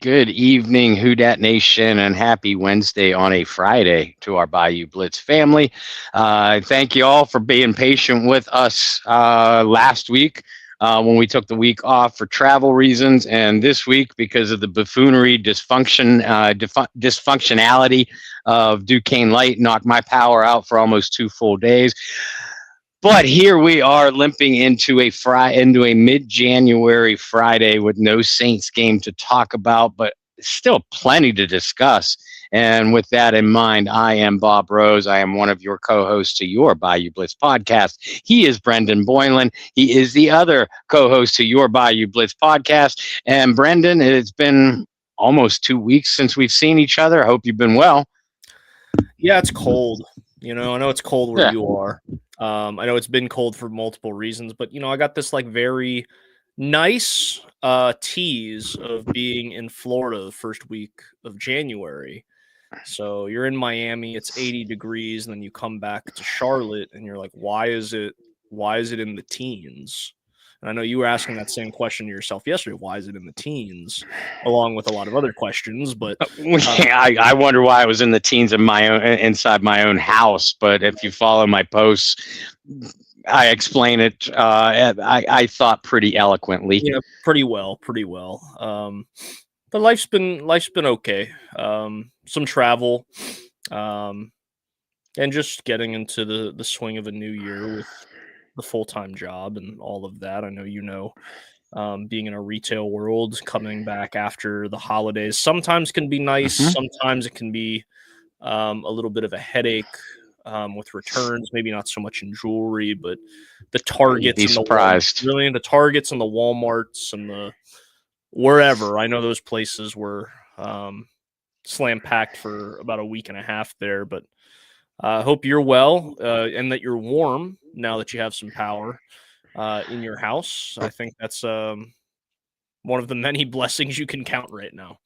Good evening, Who Dat Nation, and happy Wednesday on a Friday to our Bayou Blitz family. Thank you all for being patient with us last week when we took the week off for travel reasons, and this week because of the buffoonery, dysfunctionality of Duquesne Light knocked my power out for almost 2 full days. But here we are limping into a mid-January Friday with no Saints game to talk about, but still plenty to discuss. And with that in mind, I am Bob Rose. I am one of your co-hosts to your Bayou Blitz podcast. He is Brendan Boylan. He is the other co-host to your Bayou Blitz podcast. And Brendan, it's been almost 2 weeks since we've seen each other. I hope you've been well. Yeah, it's cold. I know it's cold where Yeah. you are. I know it's been cold for multiple reasons, but I got this very nice tease of being in Florida the first week of January. So you're in Miami, it's 80 degrees, and then you come back to Charlotte and you're like, why is it in the teens? And I know you were asking that same question to yourself yesterday. Why is it in the teens? Along with a lot of other questions, but I wonder why I was in the teens in inside my own house. But if you follow my posts, I explain it. I thought pretty eloquently. Yeah, pretty well. But life's been okay. Some travel, and just getting into the swing of a new year with the full-time job and all of that. I know being in a retail world, coming back after the holidays sometimes can be nice. Mhm. Sometimes it can be a little bit of a headache with returns, maybe not so much in jewelry, but the Targets You'd be surprised. the Targets and the Walmarts and the wherever. I know those places were slam packed for about a week and a half there, but I hope you're well and that you're warm now that you have some power in your house. I think that's one of the many blessings you can count right now.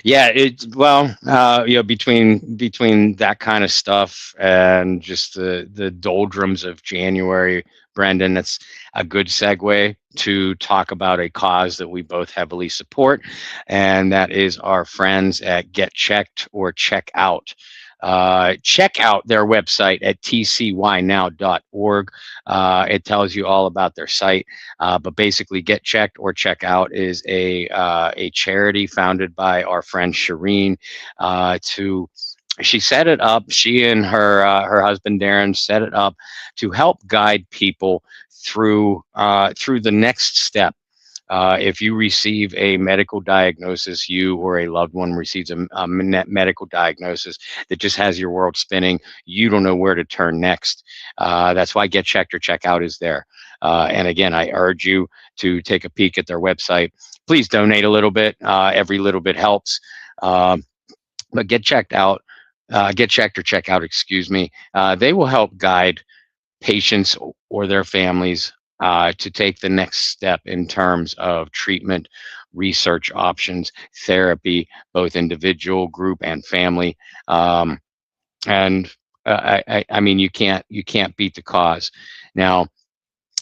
Yeah, between that kind of stuff and just the doldrums of January, Brendan, that's a good segue to talk about a cause that we both heavily support, and that is our friends at Get Checked or Check Out. Check out their website at tcynow.org. It tells you all about their site, but basically Get Checked or Check Out is a charity founded by our friend Shireen. She set it up, she and her husband Darren set it up to help guide people through the next step. If you receive a medical diagnosis, you or a loved one receives a medical diagnosis that just has your world spinning, you don't know where to turn next. That's why Get Checked or Check Out is there. And again, I urge you to take a peek at their website. Please donate a little bit. Every little bit helps. But Get Checked or Check Out, excuse me. They will help guide patients or their families to take the next step in terms of treatment, research options, therapy, both individual, group, and family. I mean, you can't beat the cause. Now,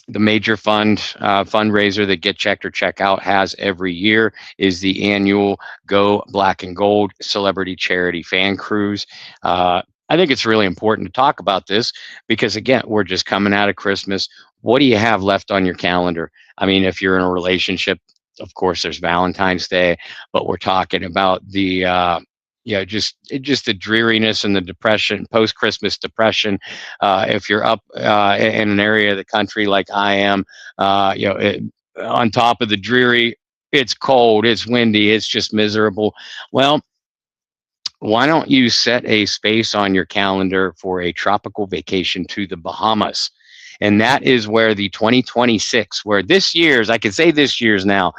the major fundraiser that Get Checked or Check Out has every year is the annual Go Black and Gold Celebrity Charity Fan Cruise. I think it's really important to talk about this because, again, we're just coming out of Christmas. What do you have left on your calendar? I mean, if you're in a relationship, of course, there's Valentine's Day, but we're talking about the just the dreariness and the depression, post-Christmas depression. If you're up in an area of the country like I am, on top of the dreary, it's cold, it's windy, it's just miserable. Well, why don't you set a space on your calendar for a tropical vacation to the Bahamas? And that is where the 2026, where this year's, I can say this year's now,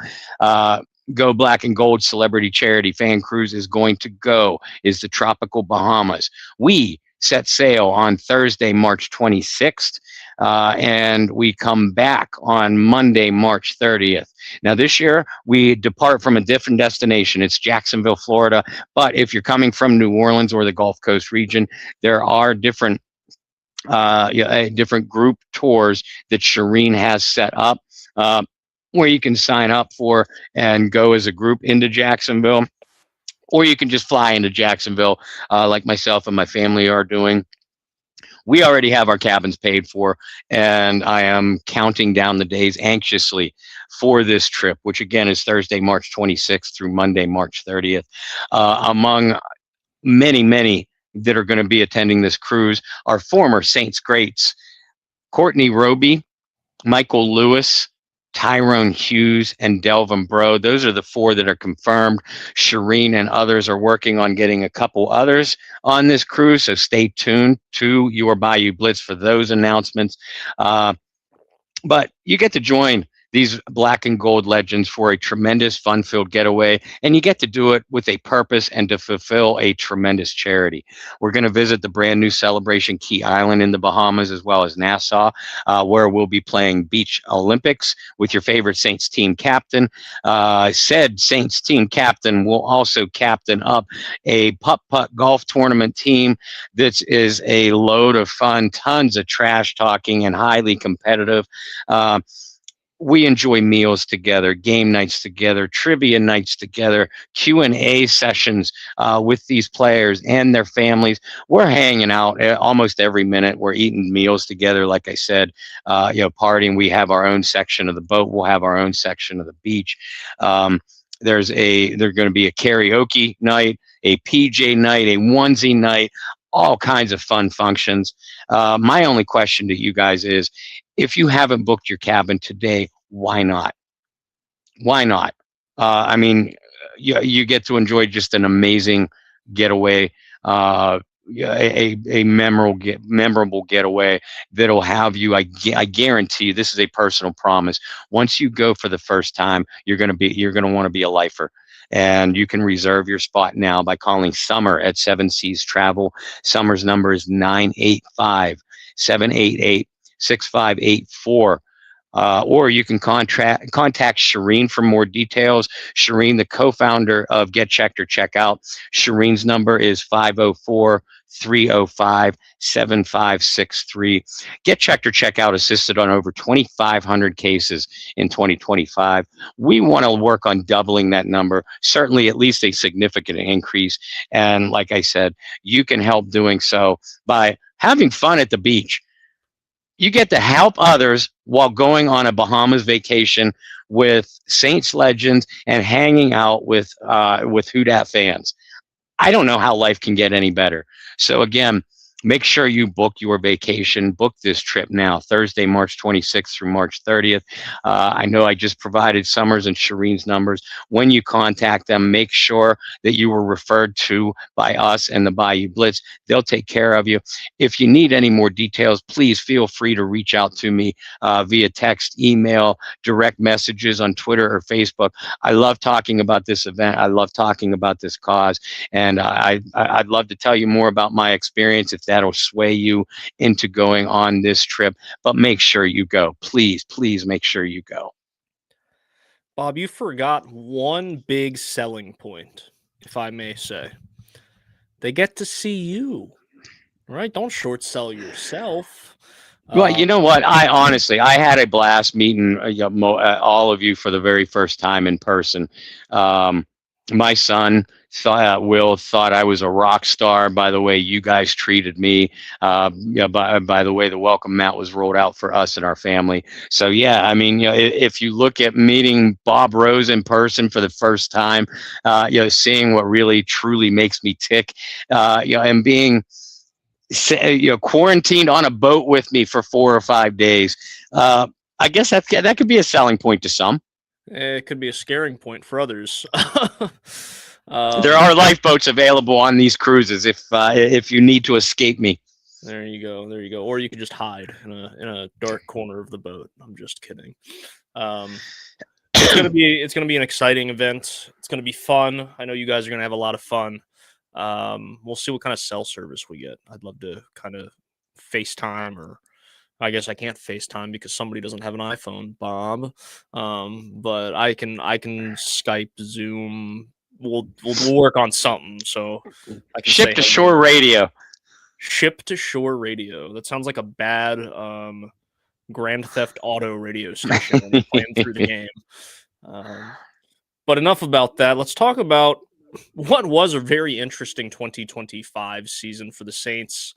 Go Black and Gold Celebrity Charity Fan Cruise is going to go, is the tropical Bahamas. We set sail on Thursday, March 26th, and we come back on Monday, March 30th. Now, this year, we depart from a different destination. It's Jacksonville, Florida. But if you're coming from New Orleans or the Gulf Coast region, there are different different group tours that Shireen has set up. where you can sign up for and go as a group into Jacksonville, or you can just fly into Jacksonville, like myself and my family are doing. We already have our cabins paid for, and I am counting down the days anxiously for this trip, which again is Thursday, March 26th through Monday, March 30th. Among many, many that are going to be attending this cruise are former Saints greats Courtney Roby, Michael Lewis, Tyrone Hughes, and Delvin Bro. Those are the four that are confirmed. Shireen and others are working on getting a couple others on this cruise, so stay tuned to your Bayou Blitz for those announcements. Uh, but you get to join these black and gold legends for a tremendous fun filled getaway, and you get to do it with a purpose and to fulfill a tremendous charity. We're going to visit the brand new Celebration Key Island in the Bahamas, as well as Nassau, where we'll be playing Beach Olympics with your favorite Saints team captain. Said Saints team captain will also captain up a putt-putt golf tournament team that is a load of fun, tons of trash talking, and highly competitive. uh, we enjoy meals together, game nights together, trivia nights together, Q&A sessions with these players and their families. We're hanging out almost every minute. We're eating meals together, like I said, partying. We have our own section of the boat. We'll have our own section of the beach. um, there's going to be a karaoke night, a PJ night, a onesie night, all kinds of fun functions. My only question to you guys is, if you haven't booked your cabin today, why not? Why not? I mean, you get to enjoy just an amazing getaway, a memorable getaway that'll have you. I guarantee you, this is a personal promise. Once you go for the first time, you're gonna want to be a lifer. And you can reserve your spot now by calling Summer at Seven Seas Travel. Summer's number is 985-788-6584. Or you can contact Shireen for more details. Shireen, the co-founder of Get Checked or Check Out. Shireen's number is 504-305-7563. Get Checked or Check Out assisted on over 2,500 cases in 2025. We want to work on doubling that number, certainly at least a significant increase. And like I said, you can help doing so by having fun at the beach. You get to help others while going on a Bahamas vacation with Saints legends and hanging out with Who Dat fans. I don't know how life can get any better. So again, make sure you book your vacation. Book this trip now, Thursday, March 26th through March 30th. I know I just provided Summers and Shireen's numbers. When you contact them, make sure that you were referred to by us and the Bayou Blitz. They'll take care of you. If you need any more details, please feel free to reach out to me via text, email, direct messages on Twitter or Facebook. I love talking about this event. I love talking about this cause. And I'd love to tell you more about my experience if that'll sway you into going on this trip. But make sure you go. Please, please make sure you go. Bob, you forgot one big selling point, if I may say. They get to see you, right? Don't short sell yourself. Well, you know what? I had a blast meeting all of you for the very first time in person. My son Will thought I was a rock star by the way you guys treated me. By the way the welcome mat was rolled out for us and our family. So yeah, I mean, if you look at meeting Bob Rose in person for the first time, seeing what really truly makes me tick, and being quarantined on a boat with me for 4 or 5 days. I guess that could be a selling point to some. It could be a scaring point for others. There are lifeboats available on these cruises if you need to escape me. There you go. Or you could just hide in a dark corner of the boat. I'm just kidding. It's gonna be an exciting event. It's gonna be fun. I know you guys are gonna have a lot of fun. We'll see what kind of cell service we get. I'd love to kind of FaceTime, or I guess I can't FaceTime because somebody doesn't have an iPhone, Bob. But I can Skype, Zoom. We'll work on something. So I can Ship to shore radio. Ship to shore radio. That sounds like a bad Grand Theft Auto radio station and playing through the game. But enough about that. Let's talk about what was a very interesting 2025 season for the Saints.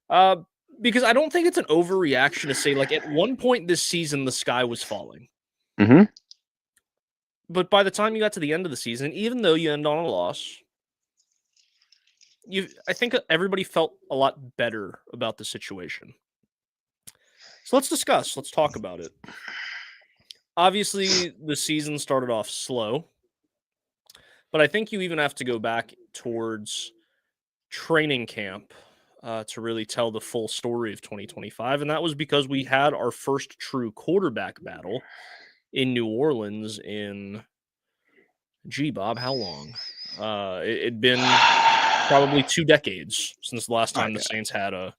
Because I don't think it's an overreaction to say, like, at one point this season, the sky was falling. Mm-hmm. But by the time you got to the end of the season, even though you end on a loss, I think everybody felt a lot better about the situation. So let's discuss. Let's talk about it. Obviously, the season started off slow, but I think you even have to go back towards training camp to really tell the full story of 2025. And that was because we had our first true quarterback battle in New Orleans in, Bob, how long? It'd been probably 2 decades since the last time the Saints had a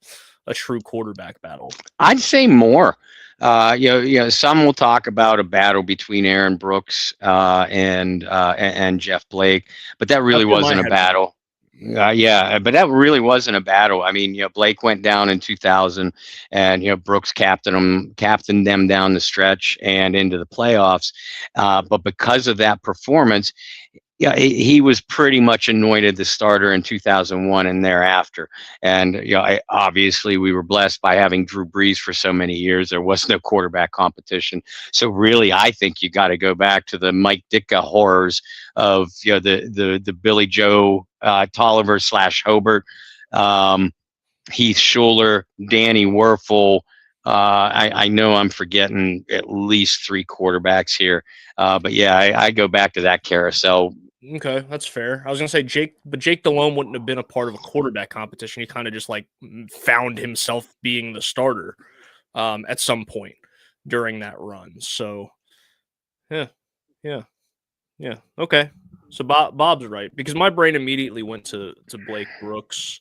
true quarterback battle. I'd say more. Some will talk about a battle between Aaron Brooks and Jeff Blake, but that really wasn't a battle. But that really wasn't a battle. I mean, Blake went down in 2000, and Brooks captained them down the stretch and into the playoffs. But because of that performance, he was pretty much anointed the starter in 2001 and thereafter. And obviously we were blessed by having Drew Brees for so many years. There was no quarterback competition. So really, I think you got to go back to the Mike Ditka horrors of the Billy Joe Tolliver / Hobart, Heath Schuler, Danny Werfel. I know I'm forgetting at least 3 quarterbacks here. But yeah, I go back to that carousel. Okay, that's fair. I was going to say Jake Delhomme wouldn't have been a part of a quarterback competition. He kind of just like found himself being the starter at some point during that run. So yeah. Okay. So Bob's right, because my brain immediately went to Blake Brooks.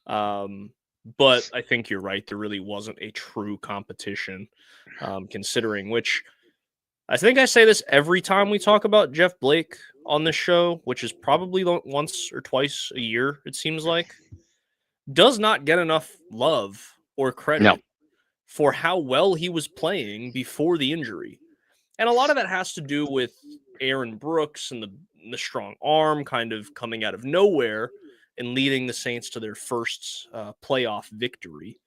But I think you're right. There really wasn't a true competition, considering which I think I say this every time we talk about Jeff Blake on this show, which is probably once or twice a year, it seems like, does not get enough love or credit for how well he was playing before the injury. And a lot of that has to do with Aaron Brooks and the strong arm kind of coming out of nowhere and leading the Saints to their first playoff victory.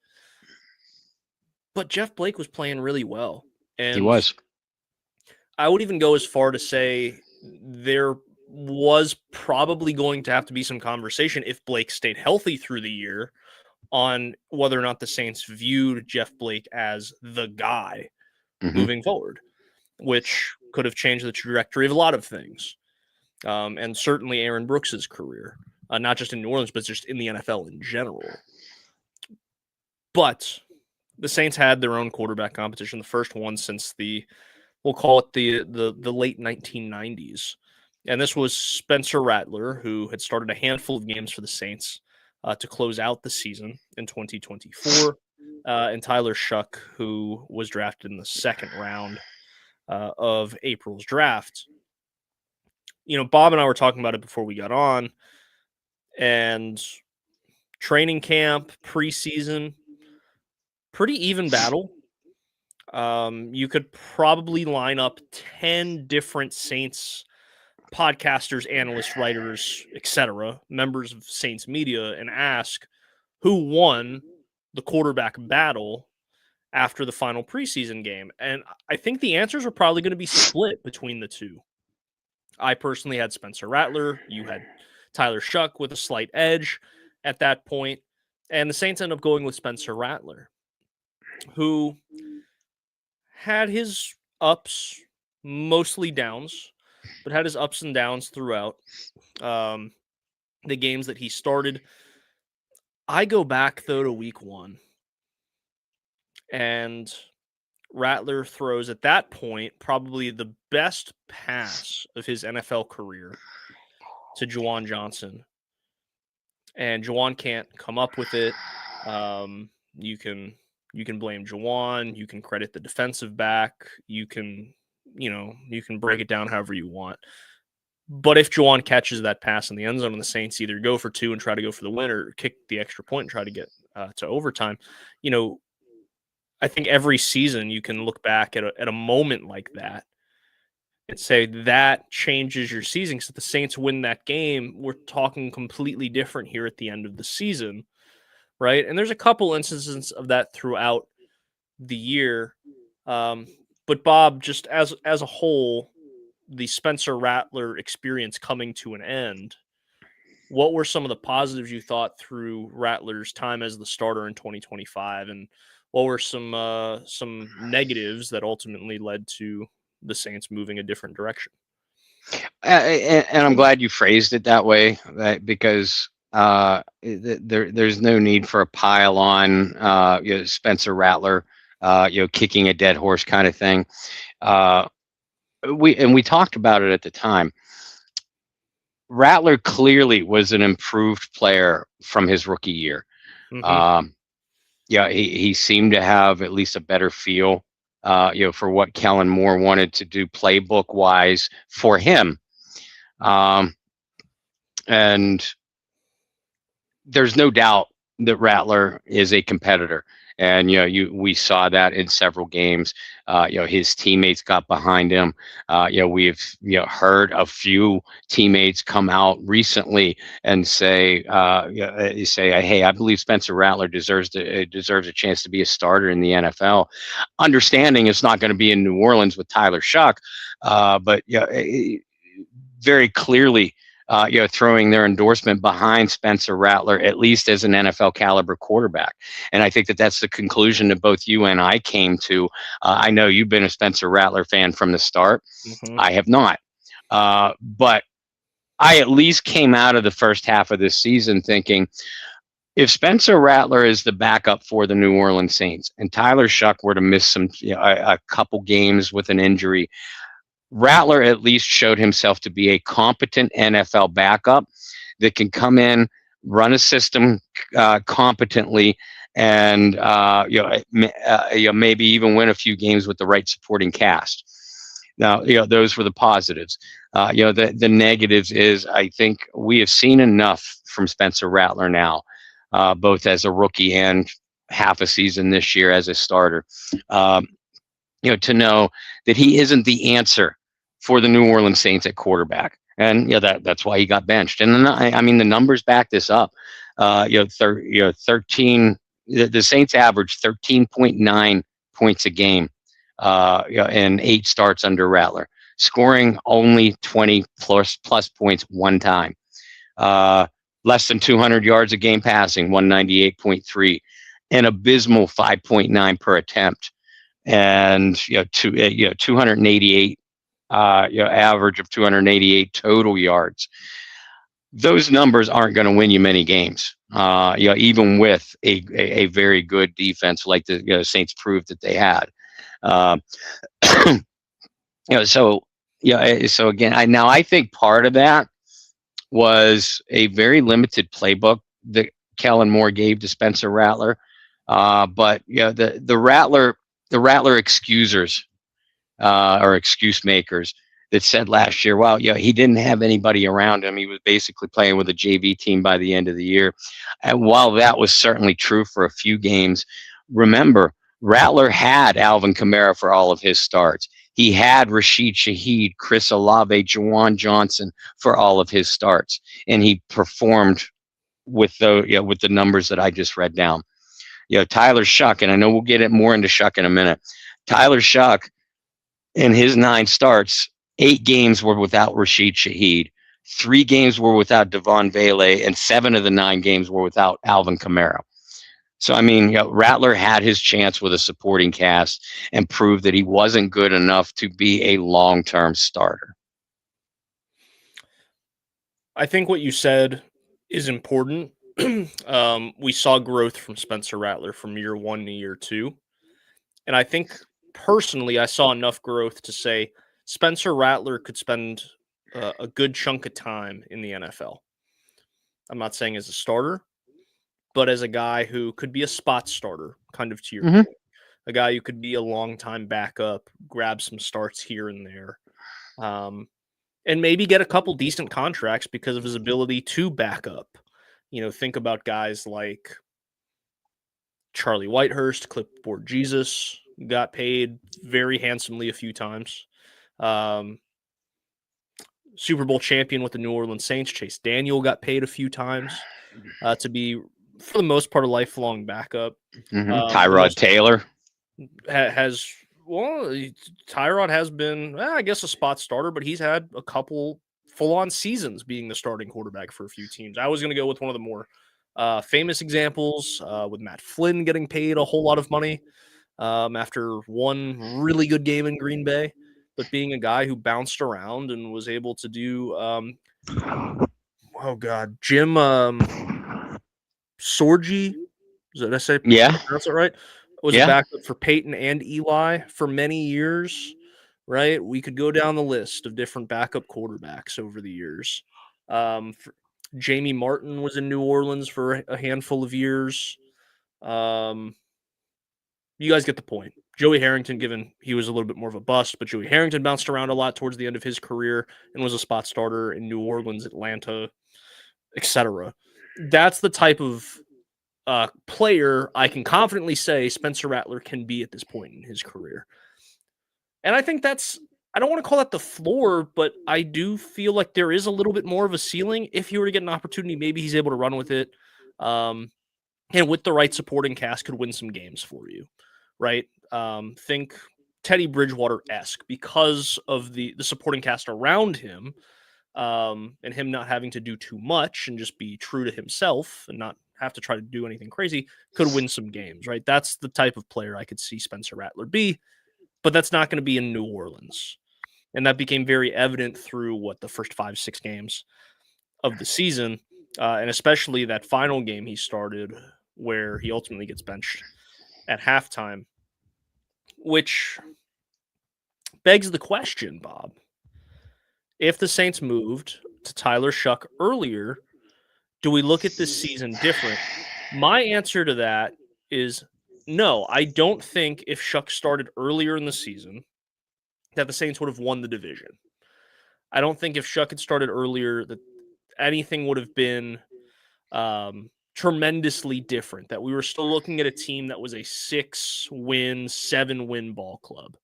But Jeff Blake was playing really well. And he was. I would even go as far to say there was probably going to have to be some conversation if Blake stayed healthy through the year on whether or not the Saints viewed Jeff Blake as the guy moving forward, which could have changed the trajectory of a lot of things. And certainly Aaron Brooks's career, not just in New Orleans, but just in the NFL in general. But the Saints had their own quarterback competition, the first one since we'll call it the late 1990s. And this was Spencer Rattler, who had started a handful of games for the Saints to close out the season in 2024, and Tyler Shuck, who was drafted in the second round of April's draft. Bob and I were talking about it before we got on, and training camp, preseason, pretty even battle. You could probably line up 10 different Saints podcasters, analysts, writers, etc., members of Saints media, and ask who won the quarterback battle after the final preseason game. And I think the answers are probably going to be split between the two. I personally had Spencer Rattler. You had Tyler Shuck with a slight edge at that point. And the Saints end up going with Spencer Rattler, who had his ups, mostly downs, but had his ups and downs throughout the games that he started. I go back, though, to week 1. And Rattler throws, at that point, probably the best pass of his NFL career to Juwan Johnson. And Juwan can't come up with it. You can blame Juwan. You can credit the defensive back. You can break it down however you want. But if Juwan catches that pass in the end zone and the Saints either go for 2 and try to go for the win or kick the extra point and try to get to overtime, I think every season you can look back at a moment like that and say that changes your season. So if the Saints win that game, we're talking completely different here at the end of the season, right? And there's a couple instances of that throughout the year. But Bob, just as a whole, the Spencer Rattler experience coming to an end, what were some of the positives you thought through Rattler's time as the starter in 2025, and what were some negatives that ultimately led to the Saints moving a different direction? And I'm glad you phrased it that way, because there's no need for a pile on, Spencer Rattler, kicking a dead horse kind of thing. We talked about it at the time. Rattler clearly was an improved player from his rookie year. Mm-hmm. He seemed to have at least a better feel, for what Kellen Moore wanted to do playbook wise for him. And there's no doubt that Rattler is a competitor. And we saw that in several games. His teammates got behind him. We've heard a few teammates come out recently and say, "Hey, I believe Spencer Rattler deserves a chance to be a starter in the NFL." Understanding it's not going to be in New Orleans with Tyler Shuck, but very clearly, throwing their endorsement behind Spencer Rattler, at least as an NFL caliber quarterback. And I think that that's the conclusion that both you and I came to. I know you've been a Spencer Rattler fan from the start. Mm-hmm. I have not. But I at least came out of the first half of this season thinking, if Spencer Rattler is the backup for the New Orleans Saints and Tyler Shuck were to miss a couple games with an injury, Rattler at least showed himself to be a competent NFL backup that can come in, run a system competently, and maybe even win a few games with the right supporting cast. Now, those were the positives. The negatives is, I think we have seen enough from Spencer Rattler now, both as a rookie and half a season this year as a starter, to know that he isn't the answer for the New Orleans Saints at quarterback. And that's why he got benched. And then, I mean, the numbers back this up. 13. The Saints averaged 13.9 points a game, in 8 starts under Rattler, scoring only 20 plus points one time. Less than 200 yards a game passing, 198.3, an abysmal 5.9 per attempt, and 288. Average of 288 total yards. Those numbers aren't going to win you many games, even with a very good defense like the Saints proved that they had. So again, I think part of that was a very limited playbook that Kellen Moore gave to Spencer Rattler, but the Rattler excusers, or excuse makers, that said last year, well, he didn't have anybody around him. He was basically playing with a JV team by the end of the year. And while that was certainly true for a few games, remember, Rattler had Alvin Kamara for all of his starts. He had Rashid Shaheed, Chris Olave, Juwan Johnson for all of his starts. And he performed with the numbers that I just read down. Tyler Shuck, and I know we'll get more into Shuck in a minute. Tyler Shuck, in his 9 starts, 8 games were without Rashid Shaheed, 3 games were without Devon Vele, and 7 of the 9 games were without Alvin Kamara. So, I mean, Rattler had his chance with a supporting cast and proved that he wasn't good enough to be a long-term starter. I think what you said is important. We saw growth from Spencer Rattler from year 1 to year 2. And I think personally, I saw enough growth to say Spencer Rattler could spend a good chunk of time in the NFL. I'm not saying as a starter, but as a guy who could be a spot starter, kind of to your point. A guy who could be a long-time backup, grab some starts here and there, and maybe get a couple decent contracts because of his ability to back up. Think about guys like Charlie Whitehurst, Clipboard Jesus, got paid very handsomely a few times. Super Bowl champion with the New Orleans Saints, Chase Daniel, got paid a few times to be, for the most part, a lifelong backup. Tyrod Taylor has, well, Tyrod has been, I guess, a spot starter, but he's had a couple full-on seasons being the starting quarterback for a few teams. I was going to go with one of the more famous examples with Matt Flynn getting paid a whole lot of money after one really good game in Green Bay, but being a guy who bounced around and was able to do, Jim Sorgi, did I say pronounce it right? Was a backup for Peyton and Eli for many years, right? We could go down the list of different backup quarterbacks over the years. Jamie Martin was in New Orleans for a handful of years. You guys get the point. Joey Harrington, given he was a little bit more of a bust, but Joey Harrington bounced around a lot towards the end of his career and was a spot starter in New Orleans, Atlanta, etc. That's the type of player I can confidently say Spencer Rattler can be at this point in his career. And I think that's, I don't want to call that the floor, but I do feel like there is a little bit more of a ceiling. If he were to get an opportunity, maybe he's able to run with it. And with the right supporting cast, could win some games for you, right? Think Teddy Bridgewater-esque because of the supporting cast around him, and him not having to do too much and just be true to himself and not have to try to do anything crazy, could win some games, right? That's the type of player I could see Spencer Rattler be, but that's not going to be in New Orleans. And that became very evident through the first 5-6 games of the season, and especially that final game he started where he ultimately gets benched at halftime, which begs the question, Bob. If the Saints moved to Tyler Shuck earlier, do we look at this season different? My answer to that is no. I don't think if Shuck started earlier in the season that the Saints would have won the division. I don't think if Shuck had started earlier that anything would have been tremendously different, that we were still looking at a team that was a 6-win, 7-win ball club.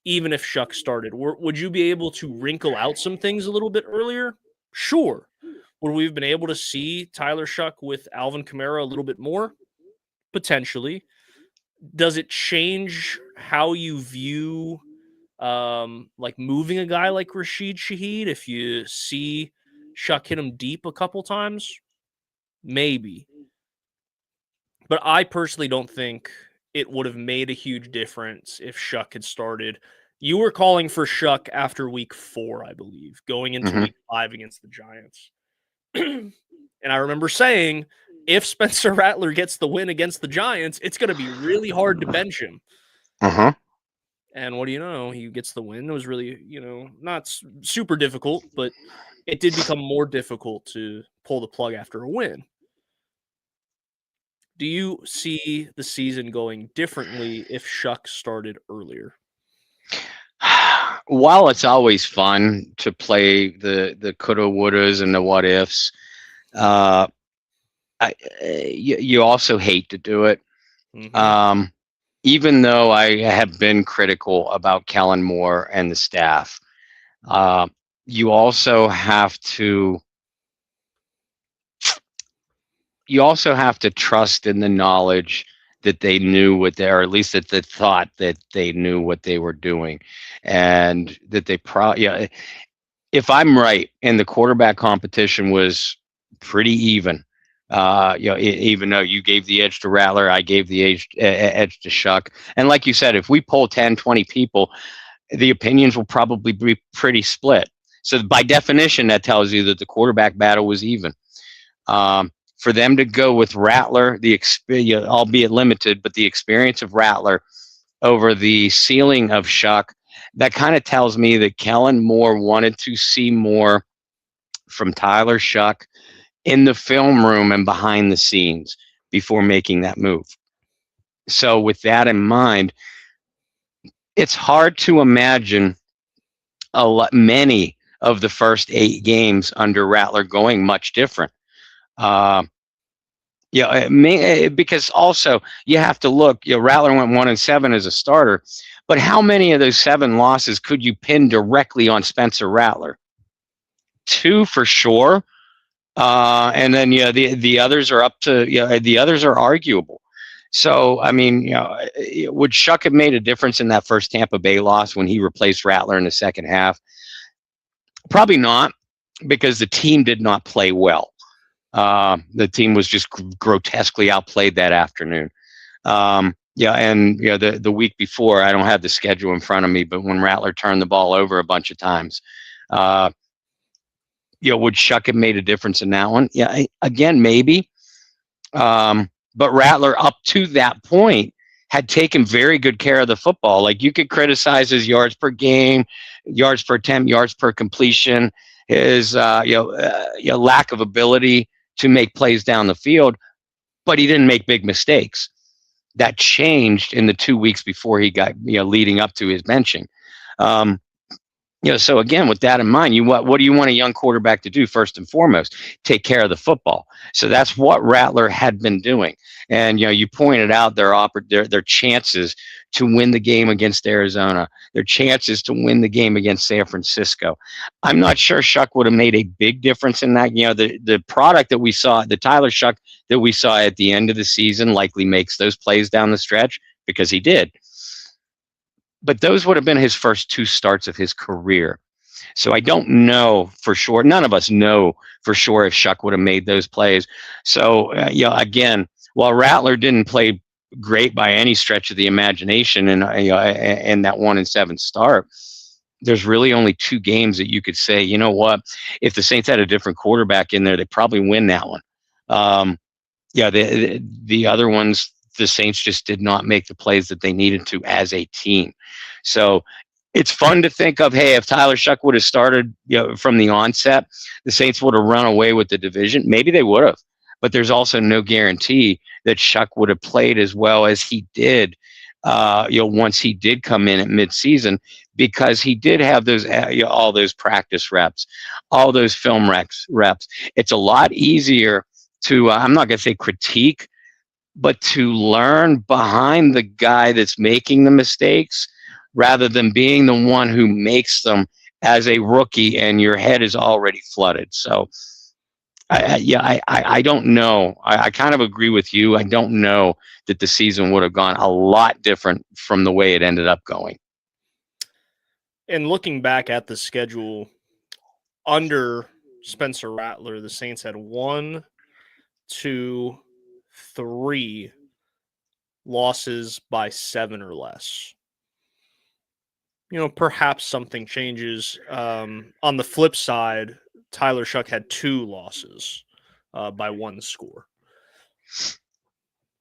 Even if Shuck started, would you be able to wrinkle out some things a little bit earlier? Sure. Would we have been able to see Tyler Shuck with Alvin Kamara a little bit more? Potentially. Does it change how you view moving a guy like Rashid Shaheed if you see Shuck hit him deep a couple times? Maybe. But I personally don't think it would have made a huge difference if Shuck had started. You were calling for Shuck after week 4, I believe, going into week 5 against the Giants. And I remember saying, if Spencer Rattler gets the win against the Giants, it's going to be really hard to bench him. And what do you know? He gets the win. It was really, not super difficult, but it did become more difficult to pull the plug after a win. Do you see the season going differently if Shuck started earlier? While it's always fun to play the coulda, wouldas, and the what ifs, you also hate to do it. Even though I have been critical about Kellen Moore and the staff, you also have to trust in the knowledge that they knew what they, or at least that they thought that they knew what they were doing, and that they if I'm right and the quarterback competition was pretty even, even though you gave the edge to Rattler, I gave the edge to Shuck. And like you said, if we poll 10, 20 people, the opinions will probably be pretty split. So by definition, that tells you that the quarterback battle was even. For them to go with Rattler, the experience, albeit limited, but the experience of Rattler over the ceiling of Shuck, that kind of tells me that Kellen Moore wanted to see more from Tyler Shuck in the film room and behind the scenes before making that move. So with that in mind, it's hard to imagine many of the first 8 games under Rattler going much different. Yeah, because also you have to look. Rattler went 1-7 as a starter, but how many of those 7 losses could you pin directly on Spencer Rattler? 2 for sure, and then the others are up to the others are arguable. So I mean, would Shuck have made a difference in that first Tampa Bay loss when he replaced Rattler in the second half? Probably not, because the team did not play well. The team was just grotesquely outplayed that afternoon. And the week before, I don't have the schedule in front of me, but when Rattler turned the ball over a bunch of times, uh, would Shuck have made a difference in that one? Yeah, again, maybe. But Rattler, up to that point, had taken very good care of the football. Like, you could criticize his yards per game, yards per attempt, yards per completion, his lack of ability to make plays down the field, but he didn't make big mistakes. That changed in the 2 weeks before he got leading up to his benching. So again, with that in mind, what do you want a young quarterback to do first and foremost? Take care of the football. So that's what Rattler had been doing. And you pointed out their chances to win the game against Arizona, their chances to win the game against San Francisco. I'm not sure Shuck would have made a big difference in that. The product that we saw, the Tyler Shuck that we saw at the end of the season, likely makes those plays down the stretch, because he did. But those would have been his first 2 starts of his career. So I don't know for sure. None of us know for sure if Shuck would have made those plays. So, again, while Rattler didn't play great by any stretch of the imagination in that 1-7 start, there's really only 2 games that you could say, you know what, if the Saints had a different quarterback in there, they probably win that one. The other ones, the Saints just did not make the plays that they needed to as a team. So it's fun to think of, hey, if Tyler Shuck would have started from the onset, the Saints would have run away with the division. Maybe they would have, but there's also no guarantee that Shuck would have played as well as he did once he did come in at midseason, because he did have those all those practice reps, all those film reps. It's a lot easier to I'm not going to say critique, but to learn behind the guy that's making the mistakes, rather than being the one who makes them as a rookie and your head is already flooded. So, I don't know. I kind of agree with you. I don't know that the season would have gone a lot different from the way it ended up going. And looking back at the schedule, under Spencer Rattler, the Saints had 1, 2, 3 losses by 7 or less. Perhaps something changes. On the flip side, Tyler Shuck had 2 losses by 1 score.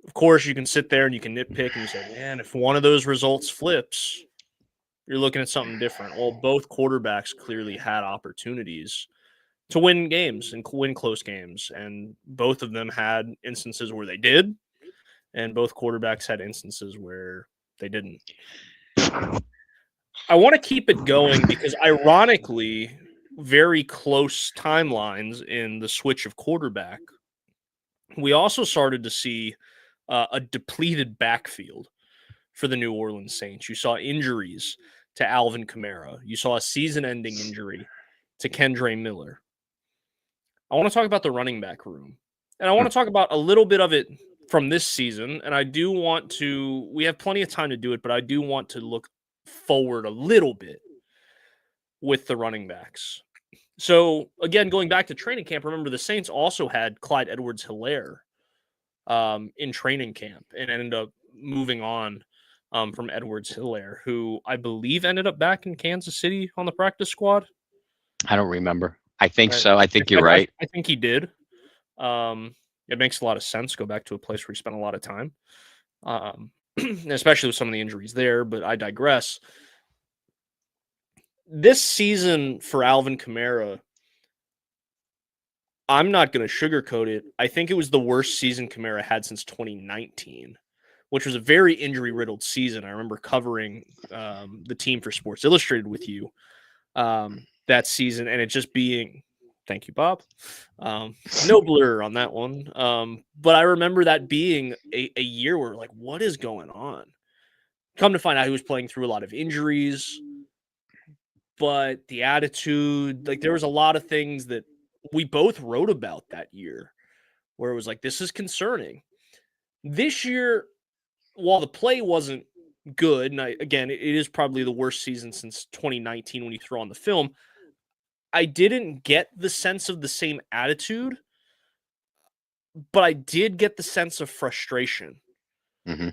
Of course, you can sit there and you can nitpick and you say, man, if one of those results flips, you're looking at something different. Well, both quarterbacks clearly had opportunities to win games and win close games, and both of them had instances where they did, and both quarterbacks had instances where they didn't. I want to keep it going because, ironically, very close timelines in the switch of quarterback, we also started to see a depleted backfield for the New Orleans Saints. You saw injuries to Alvin Kamara. You saw a season-ending injury to Kendre Miller. I want to talk about the running back room, and I want to talk about a little bit of it from this season, and I do want to – we have plenty of time to do it, but I do want to look forward a little bit with the running backs. So, again, going back to training camp, remember the Saints also had Clyde Edwards-Helaire in training camp and ended up moving on from Edwards-Helaire, who I believe ended up back in Kansas City on the practice squad. I don't remember. I think so. I think you're right. I think he did. It makes a lot of sense. Go back to a place where he spent a lot of time, especially with some of the injuries there, but I digress. This season for Alvin Kamara, I'm not going to sugarcoat it. I think it was the worst season Kamara had since 2019, which was a very injury-riddled season. I remember covering the team for Sports Illustrated with you that season, and it just being Thank you, Bob. No blur on that one. But I remember that being a year where like, what is going on? Come to find out, he was playing through a lot of injuries, but the attitude, like there was a lot of things that we both wrote about that year where it was like, this is concerning. This year, while the play wasn't good, and again, it is probably the worst season since 2019 when you throw on the film, I didn't get the sense of the same attitude, but I did get the sense of frustration. Mm-hmm.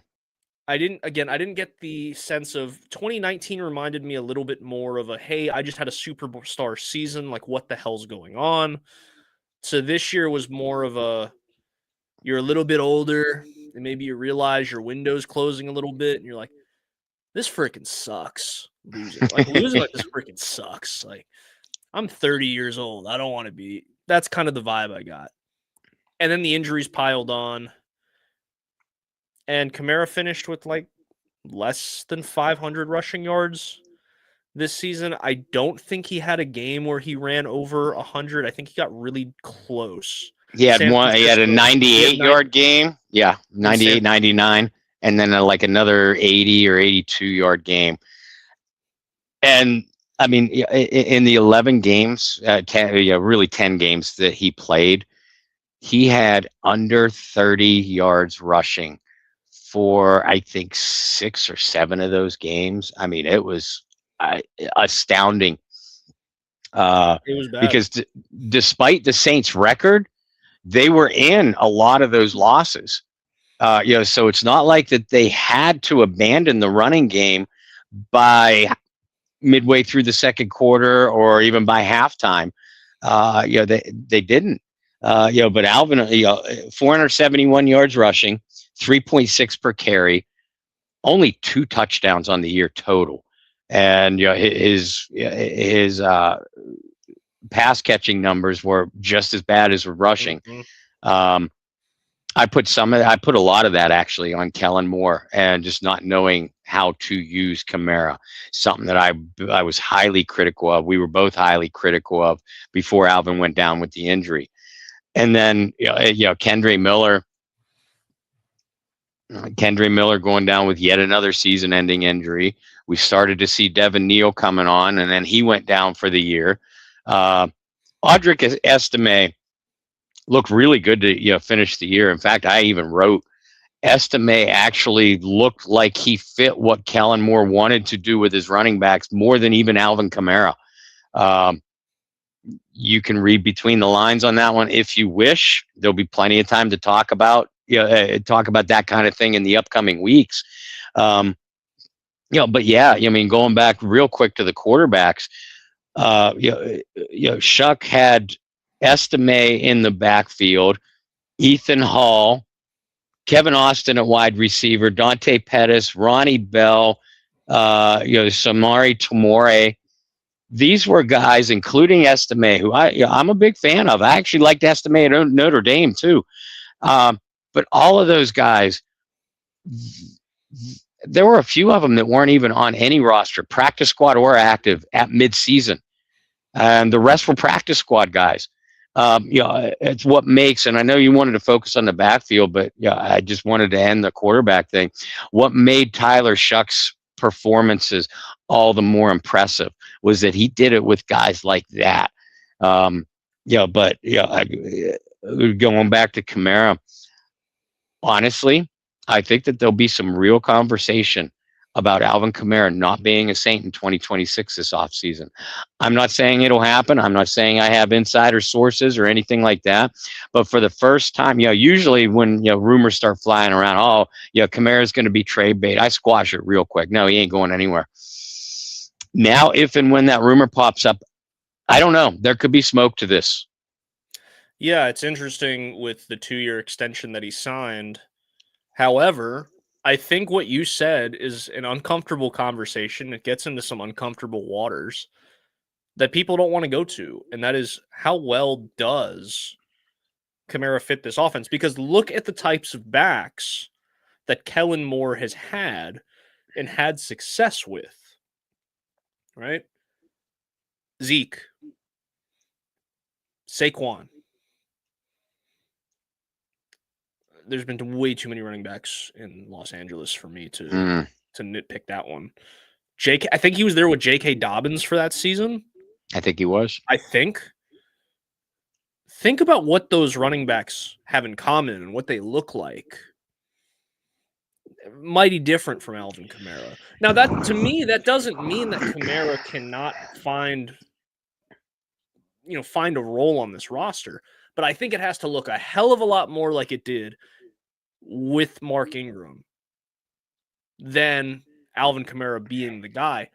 I didn't get the sense of 2019 reminded me a little bit more of a, hey, I just had a superstar season. Like, what the hell's going on? So this year was more of a, you're a little bit older and maybe you realize your window's closing a little bit and you're like, this freaking sucks losing. Like, losing like this freaking sucks. Like, I'm 30 years old. I don't want to be. That's kind of the vibe I got. And then the injuries piled on. And Kamara finished with like less than 500 rushing yards this season. I don't think he had a game where he ran over 100. I think he got really close. He had San one. He had a Francisco, he had 98-yard game. Yeah, in San 98, 99, and then like another 80 or 82-yard game. And I mean, in the 11 games, 10, really 10 games that he played, he had under 30 yards rushing for, I think, 6 or 7 of those games. I mean, it was astounding. It was bad. Because despite the Saints' record, they were in a lot of those losses. So it's not like that they had to abandon the running game by midway through the second quarter or even by halftime. They didn't. But Alvin, 471 yards rushing, 3.6 per carry, only 2 touchdowns on the year total, and his pass catching numbers were just as bad as rushing. Mm-hmm. I put a lot of that actually on Kellen Moore and just not knowing how to use Kamara, something that I was highly critical of. We were both highly critical of before Alvin went down with the injury. And then, Kendre Miller going down with yet another season-ending injury. We started to see Devin Neal coming on, and then he went down for the year. Audric Estime looked really good to finish the year. In fact, I even wrote Estime actually looked like he fit what Kellen Moore wanted to do with his running backs more than even Alvin Kamara. You can read between the lines on that one if you wish. There'll be plenty of time to talk about that kind of thing in the upcoming weeks. But yeah, I mean, going back real quick to the quarterbacks, Shuck had Estime in the backfield, Ethan Hall, Kevin Austin at wide receiver, Dante Pettis, Ronnie Bell, Samari Tomore. These were guys, including Estime, who I'm a big fan of. I actually liked Estime at Notre Dame too. But all of those guys, there were a few of them that weren't even on any roster, practice squad or active at midseason. And the rest were practice squad guys. It's what makes, and I know you wanted to focus on the backfield, but I just wanted to end the quarterback thing. What made Tyler Shuck's performances all the more impressive was that he did it with guys like that. Going back to Kamara, honestly, I think that there'll be some real conversation about Alvin Kamara not being a Saint in 2026 this offseason. I'm not saying it'll happen. I'm not saying I have insider sources or anything like that. But for the first time, usually when rumors start flying around, Kamara's going to be trade bait, I squash it real quick. No, he ain't going anywhere. Now, if and when that rumor pops up, I don't know. There could be smoke to this. Yeah, it's interesting with the 2-year extension that he signed. However, I think what you said is an uncomfortable conversation. It gets into some uncomfortable waters that people don't want to go to. And that is, how well does Kamara fit this offense? Because look at the types of backs that Kellen Moore has had and had success with, right? Zeke, Saquon. There's been way too many running backs in Los Angeles for me to nitpick that one. I think he was there with J.K. Dobbins for that season. I think he was. I think. Think about what those running backs have in common and what they look like. Mighty different from Alvin Kamara. Now, that to me, that doesn't mean that Kamara cannot find a role on this roster. But I think it has to look a hell of a lot more like it did with Mark Ingram than Alvin Kamara being the guy.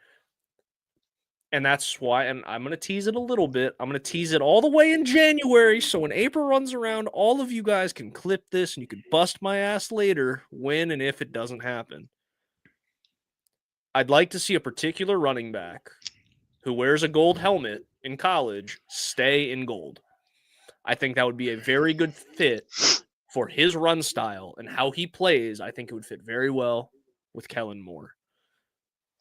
And that's why, and I'm going to tease it a little bit. I'm going to tease it all the way in January. So when April runs around, all of you guys can clip this and you can bust my ass later when and if it doesn't happen. I'd like to see a particular running back who wears a gold helmet in college stay in gold. I think that would be a very good fit for his run style and how he plays. I think it would fit very well with Kellen Moore.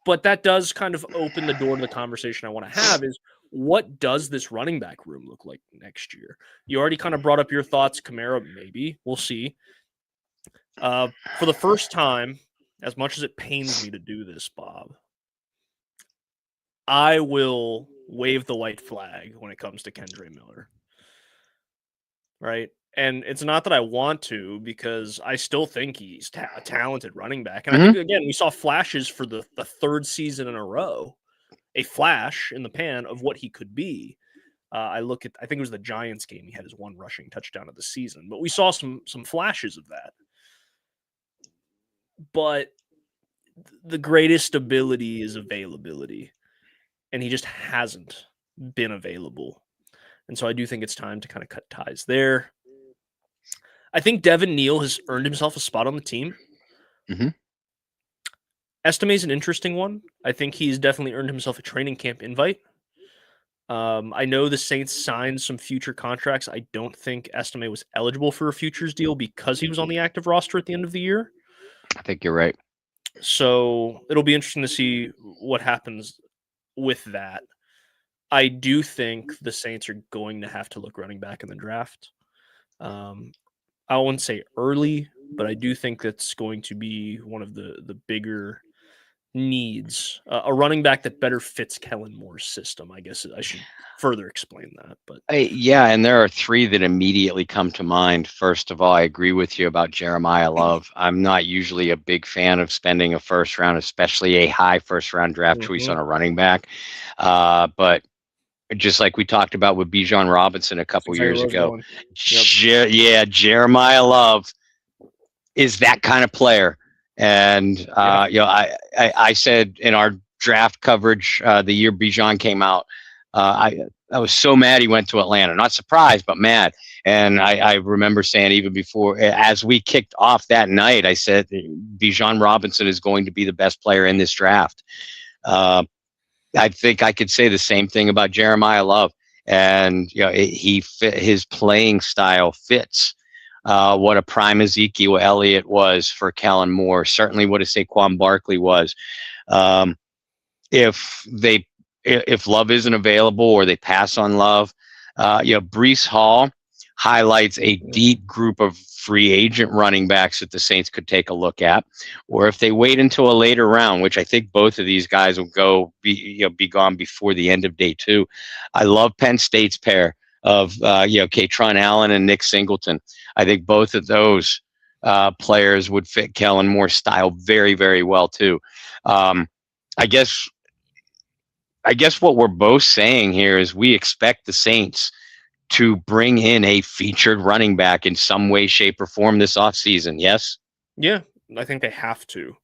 But that does kind of open the door to the conversation I want to have is what does this running back room look like next year? You already kind of brought up your thoughts. Kamara, maybe. We'll see. For the first time, as much as it pains me to do this, Bob, I will wave the white flag when it comes to Kendre Miller. Right? And it's not that I want to, because I still think he's a talented running back. And I think, again, we saw flashes for the third season in a row, a flash in the pan of what he could be. I think it was the Giants game. He had his one rushing touchdown of the season. But we saw some flashes of that. But the greatest ability is availability. And he just hasn't been available. And so I do think it's time to kind of cut ties there. I think Devin Neal has earned himself a spot on the team. Estime is an interesting one. I think he's definitely earned himself a training camp invite. I know the Saints signed some future contracts. I don't think Estime was eligible for a futures deal because he was on the active roster at the end of the year. I think you're right. So it'll be interesting to see what happens with that. I do think the Saints are going to have to look running back in the draft. I wouldn't say early, but I do think that's going to be one of the bigger needs. A running back that better fits Kellen Moore's system. I guess I should further explain that. But yeah, and there are three that immediately come to mind. First of all, I agree with you about Jeremiah Love. I'm not usually a big fan of spending a first round, especially a high first round draft choice on a running back. But just like we talked about with Bijan Robinson a couple years ago. Jeremiah Love is that kind of player. And, I said in our draft coverage the year Bijan came out, I was so mad he went to Atlanta. Not surprised, but mad. And I remember saying even before, as we kicked off that night, I said Bijan Robinson is going to be the best player in this draft. I think I could say the same thing about Jeremiah Love, and his playing style fits what a prime Ezekiel Elliott was for Kellen Moore. Certainly, what a Saquon Barkley was. If Love isn't available or they pass on Love, Breece Hall highlights a deep group of free agent running backs that the Saints could take a look at, or if they wait until a later round, which I think both of these guys will be gone before the end of day 2. I love Penn State's pair of Katron Allen and Nick Singleton. I think both of those players would fit Kellen Moore's style very, very well too. I guess what we're both saying here is we expect the Saints to bring in a featured running back in some way, shape, or form this offseason, yes? Yeah, I think they have to.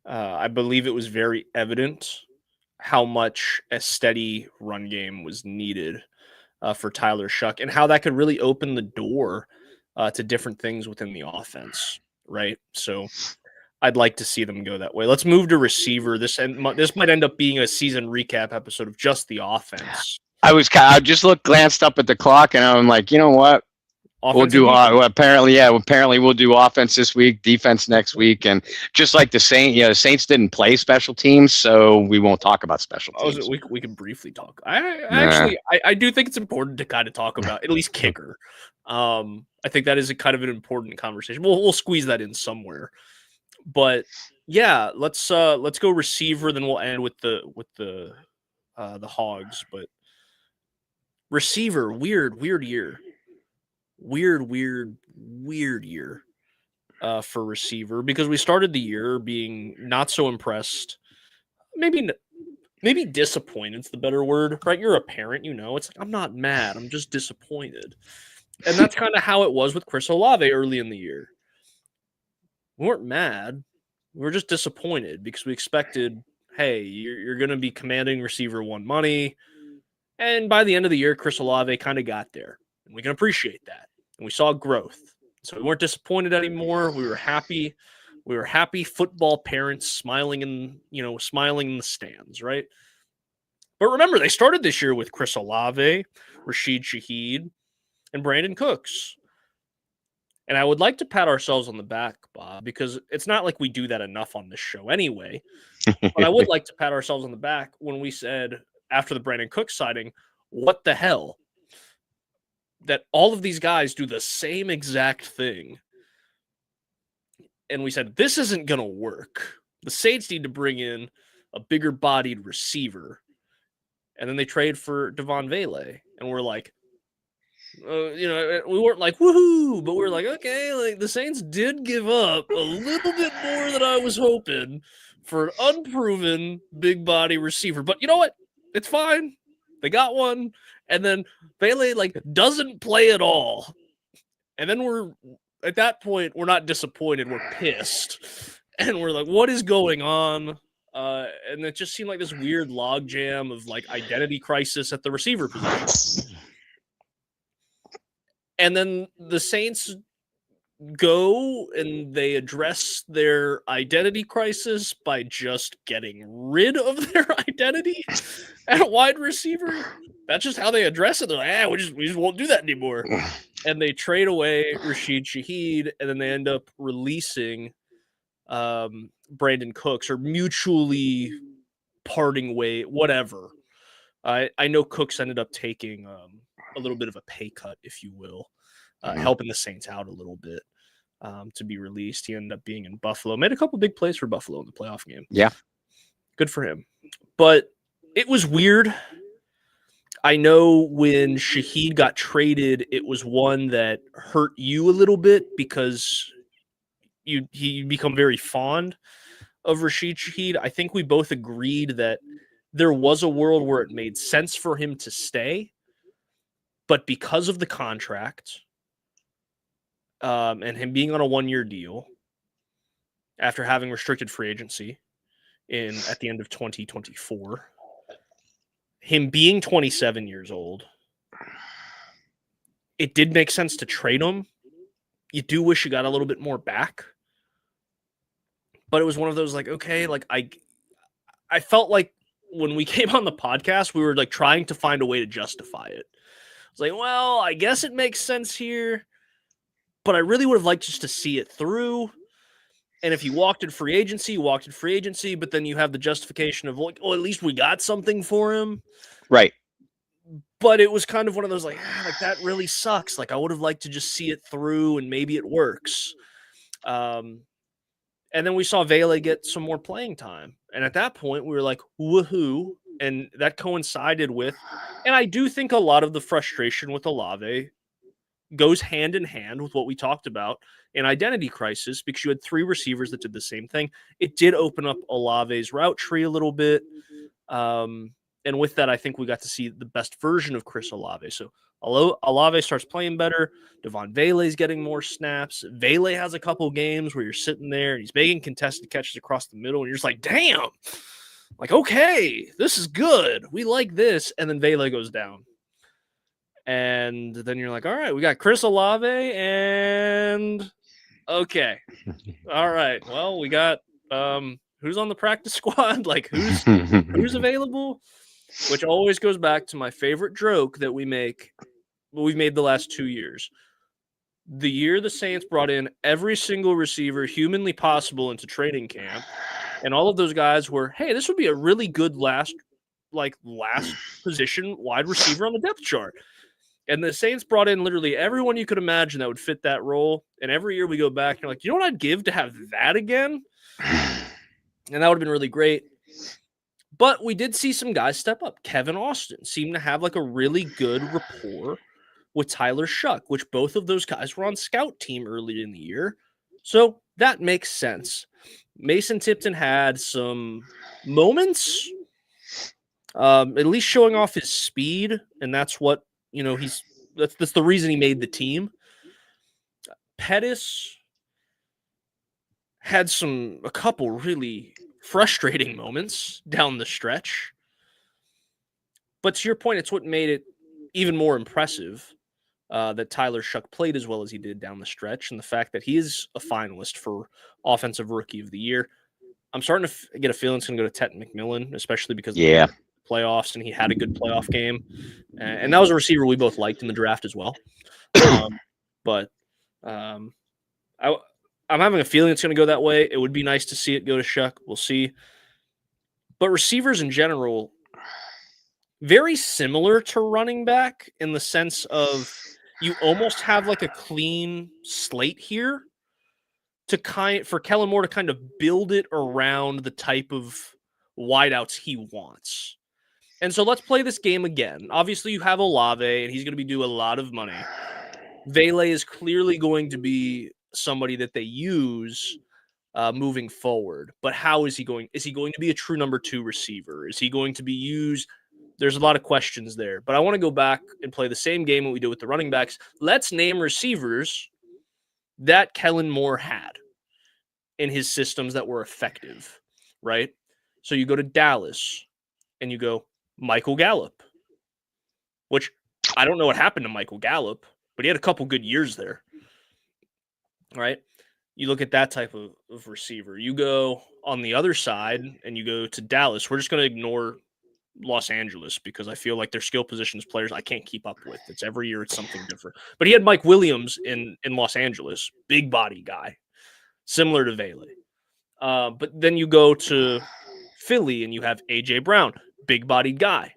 I believe it was very evident how much a steady run game was needed for Tyler Shuck and how that could really open the door to different things within the offense, right? So I'd like to see them go that way. Let's move to receiver. This might end up being a season recap episode of just the offense. I just glanced up at the clock and I'm like, you know what? We'll Offense and do defense. apparently we'll do offense this week, defense next week, and just like the Saints didn't play special teams, so we won't talk about special teams. We can briefly talk. I Nah. actually I do think it's important to kind of talk about at least kicker. I think that is a kind of an important conversation. We'll squeeze that in somewhere. But yeah, let's go receiver, then we'll end with the Hogs. But receiver, weird year. Weird year for receiver, because we started the year being not so impressed. Maybe disappointed's the better word, right? You're a parent, it's like, I'm not mad, I'm just disappointed. And that's kind of how it was with Chris Olave early in the year. We weren't mad, we were just disappointed because we expected, hey, you're going to be commanding receiver one money. And by the end of the year, Chris Olave kind of got there, and we can appreciate that. And we saw growth. So we weren't disappointed anymore. We were happy. We were happy football parents smiling in the stands, right? But remember, they started this year with Chris Olave, Rashid Shaheed, and Brandon Cooks. And I would like to pat ourselves on the back, Bob, because it's not like we do that enough on this show anyway. But I would like to pat ourselves on the back when we said, after the Brandon Cooks signing, what the hell? That all of these guys do the same exact thing. And we said, this isn't going to work. The Saints need to bring in a bigger bodied receiver. And then they trade for Devon Vele. And we're like, we weren't like, woohoo, but we're like, okay, like the Saints did give up a little bit more than I was hoping for an unproven big body receiver. But you know what? It's fine. They got one. And then Vele doesn't play at all. And then at that point, we're not disappointed. We're pissed. And we're like, what is going on? And it just seemed like this weird logjam of identity crisis at the receiver position. And then the Saints go and they address their identity crisis by just getting rid of their identity at wide receiver. That's just how they address it. They're like, we just won't do that anymore. And they trade away Rashid Shaheed, and then they end up releasing Brandon Cooks, or mutually parting way, whatever. I know Cooks ended up taking a little bit of a pay cut, if you will, helping the Saints out a little bit to be released. He ended up being in Buffalo, made a couple big plays for Buffalo in the playoff game. Yeah. Good for him. But it was weird. I know when Shaheed got traded, it was one that hurt you a little bit because you become very fond of Rashid Shaheed. I think we both agreed that there was a world where it made sense for him to stay, but because of the contract and him being on a one-year deal after having restricted free agency at the end of 2024, him being 27 years old, it did make sense to trade him. You do wish you got a little bit more back, but it was one of those I felt like when we came on the podcast, we were trying to find a way to justify it. I was like, well, I guess it makes sense here, but I really would have liked just to see it through. And if you walked in free agency, but then you have the justification of at least we got something for him. Right. But it was kind of one of those that really sucks. I would have liked to just see it through and maybe it works. And then we saw Vele get some more playing time. And at that point, we were like, woohoo. And that coincided with, and I do think a lot of the frustration with Olave goes hand in hand with what we talked about in identity crisis, because you had three receivers that did the same thing. It did open up Olave's route tree a little bit. And with that, I think we got to see the best version of Chris Olave. So Olave starts playing better. Devon Vele's getting more snaps. Vele has a couple games where you're sitting there and he's making contested catches across the middle, and you're just like, damn, okay, this is good. We like this. And then Vele goes down. And then you're like, all right, we got Chris Olave and okay. All right. Well, we got who's on the practice squad? Who's available? Which always goes back to my favorite joke that we've made the last 2 years. the year the Saints brought in every single receiver humanly possible into training camp, and all of those guys were, hey, this would be a really good last position wide receiver on the depth chart. And the Saints brought in literally everyone you could imagine that would fit that role. And every year we go back and you're like, you know what I'd give to have that again? And that would have been really great. But we did see some guys step up. Kevin Austin seemed to have like a really good rapport with Tyler Shuck, which both of those guys were on scout team early in the year. So that makes sense. Mason Tipton had some moments, at least showing off his speed, and that's what, that's the reason he made the team. Pettis had a couple really frustrating moments down the stretch. But to your point, it's what made it even more impressive that Tyler Shuck played as well as he did down the stretch, and the fact that he is a finalist for Offensive Rookie of the Year. I'm starting to get a feeling it's going to go to Tet McMillan, especially because of the playoffs, and he had a good playoff game. And that was a receiver we both liked in the draft as well. I'm having a feeling it's going to go that way. It would be nice to see it go to Shuck. We'll see. But receivers in general, very similar to running back in the sense of you almost have like a clean slate here for Kellen Moore to kind of build it around the type of wideouts he wants. And so let's play this game again. Obviously, you have Olave, and he's going to be due a lot of money. Vele is clearly going to be somebody that they use moving forward. But how is he going? Is he going to be a true number 2 receiver? Is he going to be used? There's a lot of questions there. But I want to go back and play the same game that we did with the running backs. Let's name receivers that Kellen Moore had in his systems that were effective, right? So you go to Dallas and you go Michael Gallup, which I don't know what happened to Michael Gallup, but he had a couple good years there, right? You look at that type of receiver. You go on the other side and you go to Dallas. We're just going to ignore Los Angeles because I feel like their skill positions players I can't keep up with. It's every year it's something different. But he had Mike Williams in Los Angeles, big body guy, similar to Vele. But then you go to Philly and you have A.J. Brown, big bodied guy.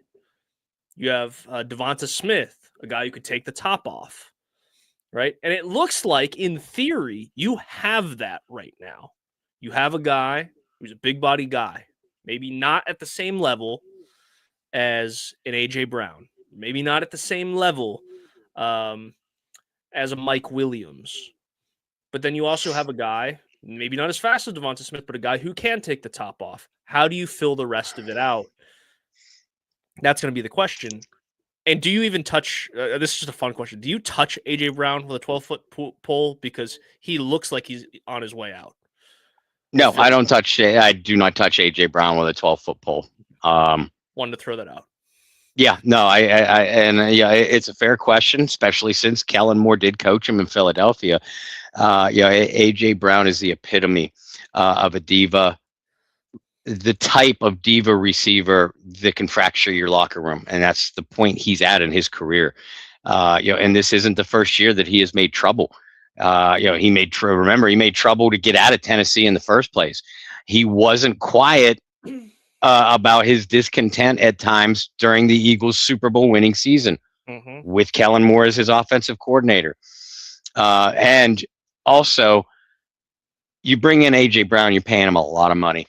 You have Devonta Smith, a guy who could take the top off, right? And it looks like, in theory, you have that right now. You have a guy who's a big body guy, maybe not at the same level as an A.J. Brown, maybe not at the same level as a Mike Williams. But then you also have a guy, maybe not as fast as Devonta Smith, but a guy who can take the top off. How do you fill the rest of it out? That's going to be the question. And do you even touch this is just a fun question. Do you touch A.J. Brown with a 12-foot pole? Because he looks like he's on his way out. No, I don't touch. I do not touch A.J. Brown with a 12-foot pole. Wanted to throw that out. Yeah, no, it's a fair question, especially since Kellen Moore did coach him in Philadelphia. A.J. Brown is the epitome of a diva, the type of diva receiver that can fracture your locker room, and that's the point he's at in his career. And this isn't the first year that he has made trouble. He made trouble to get out of Tennessee in the first place. He wasn't quiet about his discontent at times during the Eagles' Super Bowl winning season with Kellen Moore as his offensive coordinator. And also, you bring in A.J. Brown, you're paying him a lot of money.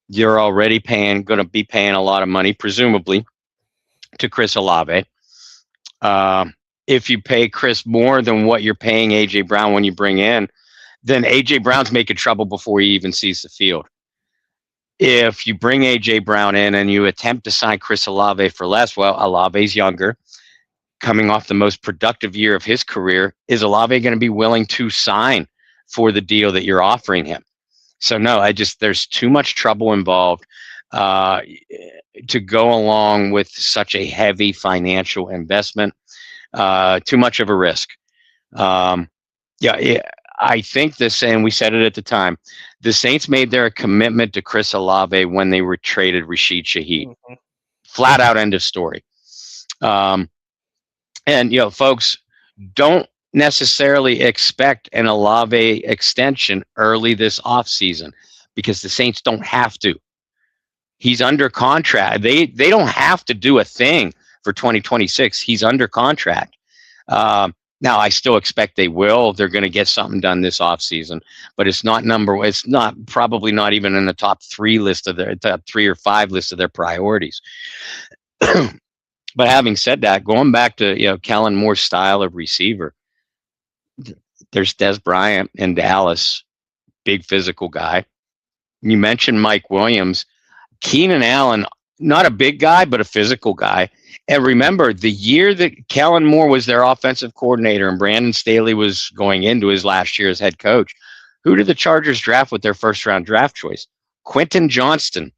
You're already going to be paying a lot of money, presumably, to Chris Olave. If you pay Chris more than what you're paying A.J. Brown when you bring in, then A.J. Brown's making trouble before he even sees the field. If you bring A.J. Brown in and you attempt to sign Chris Olave for less, well, Olave's younger, coming off the most productive year of his career. Is Olave going to be willing to sign for the deal that you're offering him? So no, there's too much trouble involved to go along with such a heavy financial investment. Too much of a risk. I think and we said it at the time, the Saints made their commitment to Chris Olave when they were traded Rashid Shaheed. Flat out, end of story. And folks, don't necessarily expect an Olave extension early this offseason because the Saints don't have to. He's under contract. They don't have to do a thing for 2026. He's under contract. Now, I still expect they will. They're going to get something done this offseason, but it's not It's not probably not even in the top 3 list of their top 3 or 5 list of their priorities. But having said that, going back to Kellen Moore's style of receiver, there's Des Bryant in Dallas, big physical guy. You mentioned Mike Williams. Keenan Allen, not a big guy, but a physical guy. And remember, the year that Kellen Moore was their offensive coordinator and Brandon Staley was going into his last year as head coach, who did the Chargers draft with their first-round draft choice? Quentin Johnston,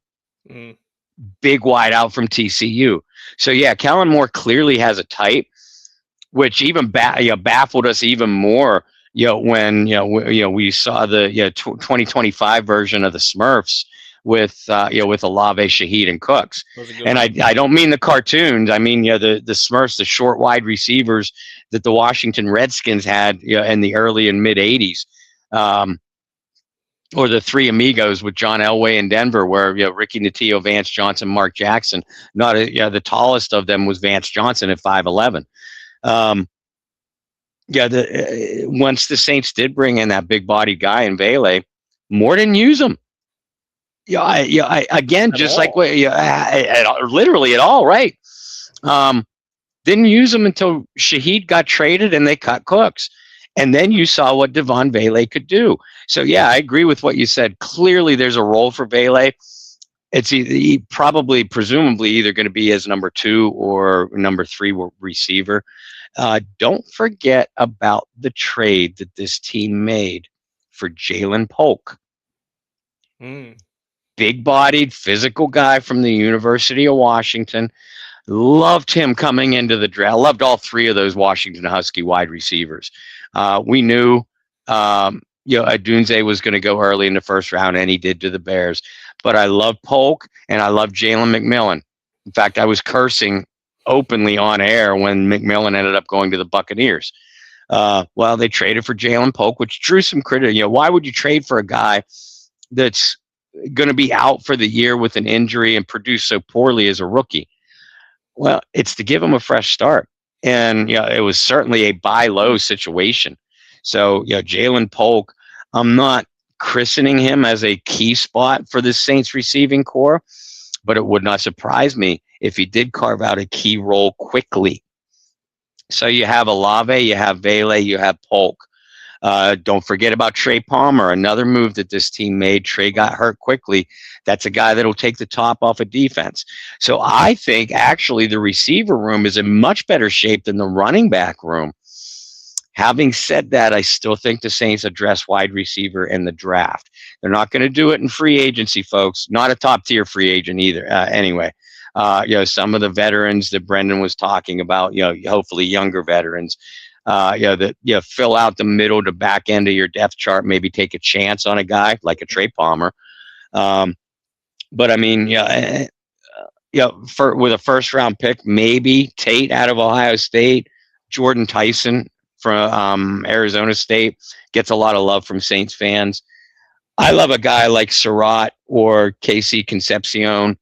big wide out from TCU. So, yeah, Kellen Moore clearly has a type, which even baffled us even more when we saw the 2025 version of the Smurfs with Olave, Shaheed, and Cooks. And I don't mean the cartoons. I mean the Smurfs, the short wide receivers that the Washington Redskins had in the early and mid '80s, or the Three Amigos with John Elway in Denver, where Ricky Natillo, Vance Johnson, Mark Jackson. The tallest of them was Vance Johnson at 5'11". Once the Saints did bring in that big bodied guy in Vele, Moore didn't use him. Again, just like literally at all, right? Didn't use him until Shaheed got traded and they cut Cooks. And then you saw what Devon Vele could do. So, yeah, I agree with what you said. Clearly, there's a role for Vele. It's presumably either going to be as number 2 or number 3 receiver. Don't forget about the trade that this team made for Jalen Polk. Big-bodied, physical guy from the University of Washington. Loved him coming into the draft. Loved all 3 of those Washington Husky wide receivers. We knew Adunze was going to go early in the first round, and he did to the Bears. But I love Polk, and I love Jalen McMillan. In fact, I was cursing openly on air when McMillan ended up going to the Buccaneers. Well, they traded for Jalen Polk, which drew some criticism. Why would you trade for a guy that's going to be out for the year with an injury and produce so poorly as a rookie? Well, it's to give him a fresh start. And it was certainly a buy low situation. So, Jalen Polk, I'm not christening him as a key spot for the Saints receiving core, but it would not surprise me if he did carve out a key role quickly. So you have Olave, you have Vele, you have Polk. Don't forget about Trey Palmer, another move that this team made. Trey got hurt quickly. That's a guy that'll take the top off of defense. So I think actually the receiver room is in much better shape than the running back room. Having said that, I still think the Saints address wide receiver in the draft. They're not going to do it in free agency, folks. Not a top-tier free agent either. Anyway, some of the veterans that Brendan was talking about, hopefully younger veterans, that fill out the middle to back end of your depth chart, maybe take a chance on a guy like a Trey Palmer. But I mean, with a first-round pick, maybe Tate out of Ohio State, Jordan Tyson from Arizona State gets a lot of love from Saints fans. I love a guy like Surratt or Casey Concepcion,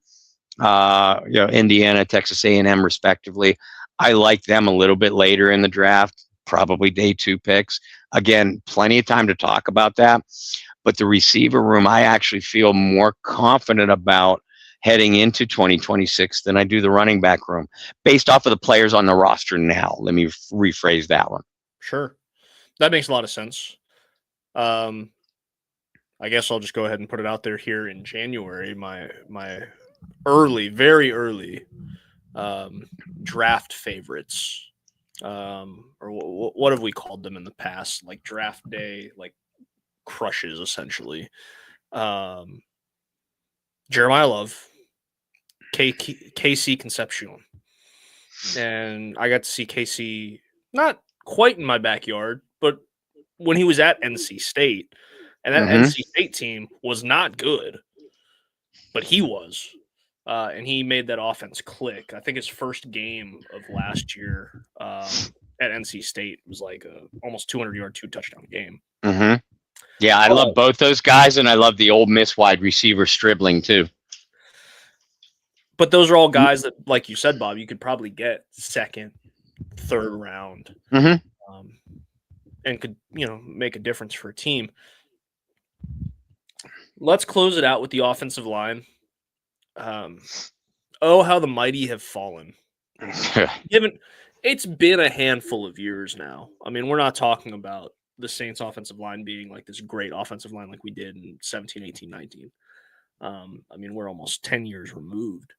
Indiana, Texas A&M, respectively. I like them a little bit later in the draft, probably day 2 picks. Again, plenty of time to talk about that. But the receiver room, I actually feel more confident about heading into 2026 than I do the running back room, based off of the players on the roster now. Let me rephrase that one. Sure. That makes a lot of sense. I guess I'll just go ahead and put it out there here in January. My very early draft favorites, or what have we called them in the past? Like draft day, like crushes, essentially. Jeremiah Love, KC Concepcion, and I got to see KC not quite in my backyard, but when he was at NC State, and that NC State team was not good, but he was, and he made that offense click. I think his first game of last year, at NC State was like a almost 200-yard, 2-touchdown game. Mm-hmm. Yeah, I love both those guys, and I love the Ole Miss wide receiver Stribling too. But those are all guys that, like you said, Bob, you could probably get second, third round, and could make a difference for a team. Let's close it out with the offensive line. Oh, how the mighty have fallen. It's been a handful of years now. I mean, we're not talking about the Saints offensive line being like this great offensive line like we did in 17, 18, 19. I mean, we're almost 10 years removed.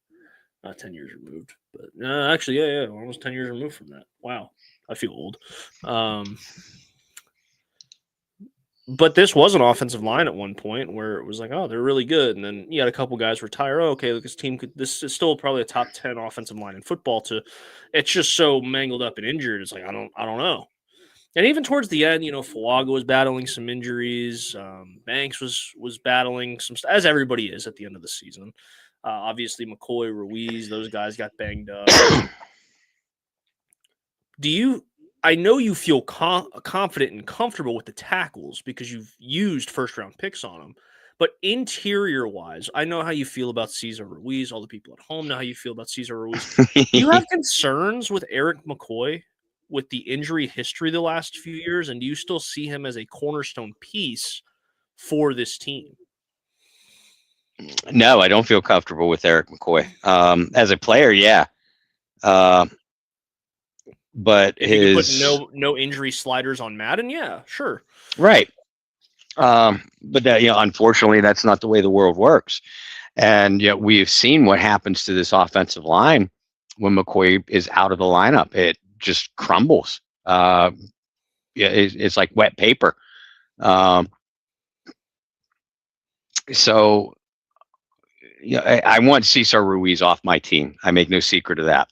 Not 10 years removed, but actually, yeah, we're almost 10 years removed from that. Wow, I feel old. But this was an offensive line at one point where it was like, oh, they're really good, and then you had a couple guys retire. Oh, okay, this team this is still probably a top 10 offensive line in football. It's just so mangled up and injured. It's like I don't know. And even towards the end, Fuaga was battling some injuries. Banks was battling some, as everybody is at the end of the season. Obviously, McCoy, Ruiz, those guys got banged up. I know you feel confident and comfortable with the tackles because you've used first-round picks on them. But interior-wise, I know how you feel about Cesar Ruiz. All the people at home know how you feel about Cesar Ruiz. Do you have concerns with Eric McCoy with the injury history the last few years, and do you still see him as a cornerstone piece for this team? No, I don't feel comfortable with Eric McCoy. As a player, yeah. But if you could put no injury sliders on Madden, yeah, sure. Right. But that, unfortunately, that's not the way the world works. And yet we've seen what happens to this offensive line when McCoy is out of the lineup. It just crumbles. It's like wet paper. So I want Cesar Ruiz off my team. I make no secret of that.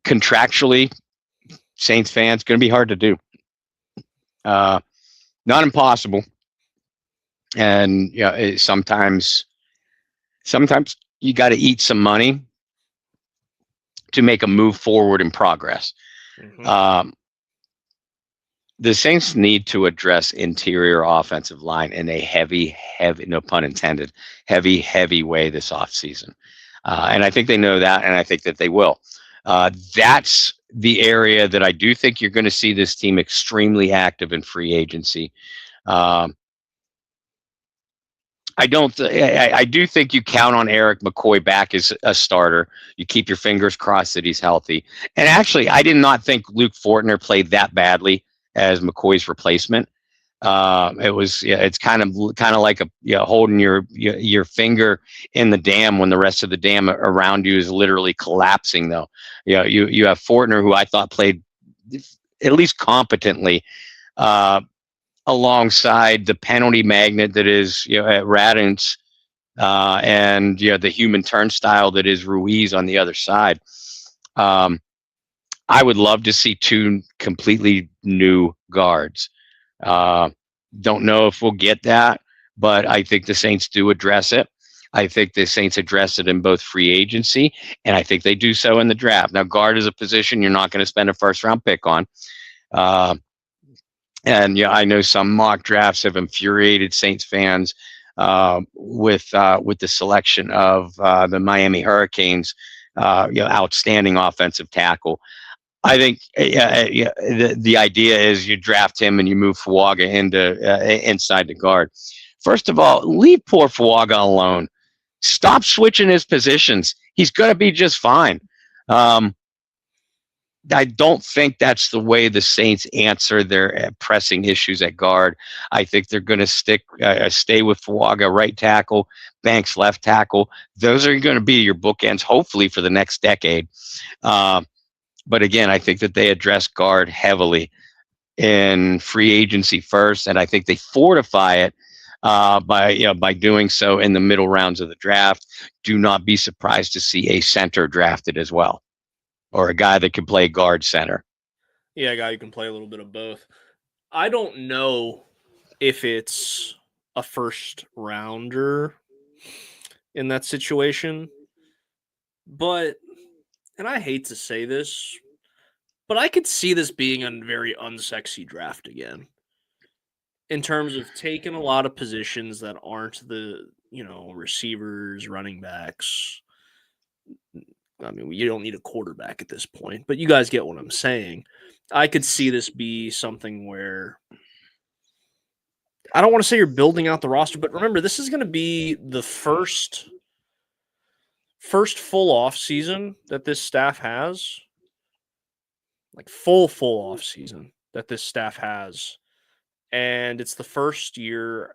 Contractually, Saints fans, going to be hard to do. Not impossible. And sometimes you got to eat some money to make a move forward in progress. Mm-hmm. The Saints need to address interior offensive line in a heavy, no pun intended, heavy way this offseason. And I think they know that, and I think that they will. That's the area that I do think you're going to see this team extremely active in free agency. I do think you count on Eric McCoy back as a starter. You keep your fingers crossed that he's healthy. And actually, I did not think Luke Fortner played that badly as McCoy's replacement. It's kind of like holding your finger in the dam when the rest of the dam around you is literally collapsing. Though, you have Fortner, who I thought played at least competently, alongside the penalty magnet that is at Radunz, and the human turnstile that is Ruiz on the other side. I would love to see two completely new guards. Don't know if we'll get that, but I think the Saints do address it. I think the Saints address it in both free agency, and I think they do so in the draft. Now, guard is a position you're not going to spend a first-round pick on. And I know some mock drafts have infuriated Saints fans with the selection of the Miami Hurricanes, outstanding offensive tackle. I think the idea is you draft him and you move Fuaga inside the guard. First of all, leave poor Fuaga alone. Stop switching his positions. He's going to be just fine. I don't think that's the way the Saints answer their pressing issues at guard. I think they're going to stay with Fuaga right tackle, Banks left tackle. Those are going to be your bookends, hopefully, for the next decade. But again, I think that they address guard heavily in free agency first, and I think they fortify it by doing so in the middle rounds of the draft. Do not be surprised to see a center drafted as well, or a guy that can play guard center. Yeah, a guy who can play a little bit of both. I don't know if it's a first rounder in that situation, but, and I hate to say this, But I could see this being a very unsexy draft again, in terms of taking a lot of positions that aren't the, receivers, running backs. I mean, you don't need a quarterback at this point, but you guys get what I'm saying. I could see this be something where I don't want to say you're building out the roster, but remember, this is going to be the first full off season that this staff has, like full off season that this staff has, and it's the first year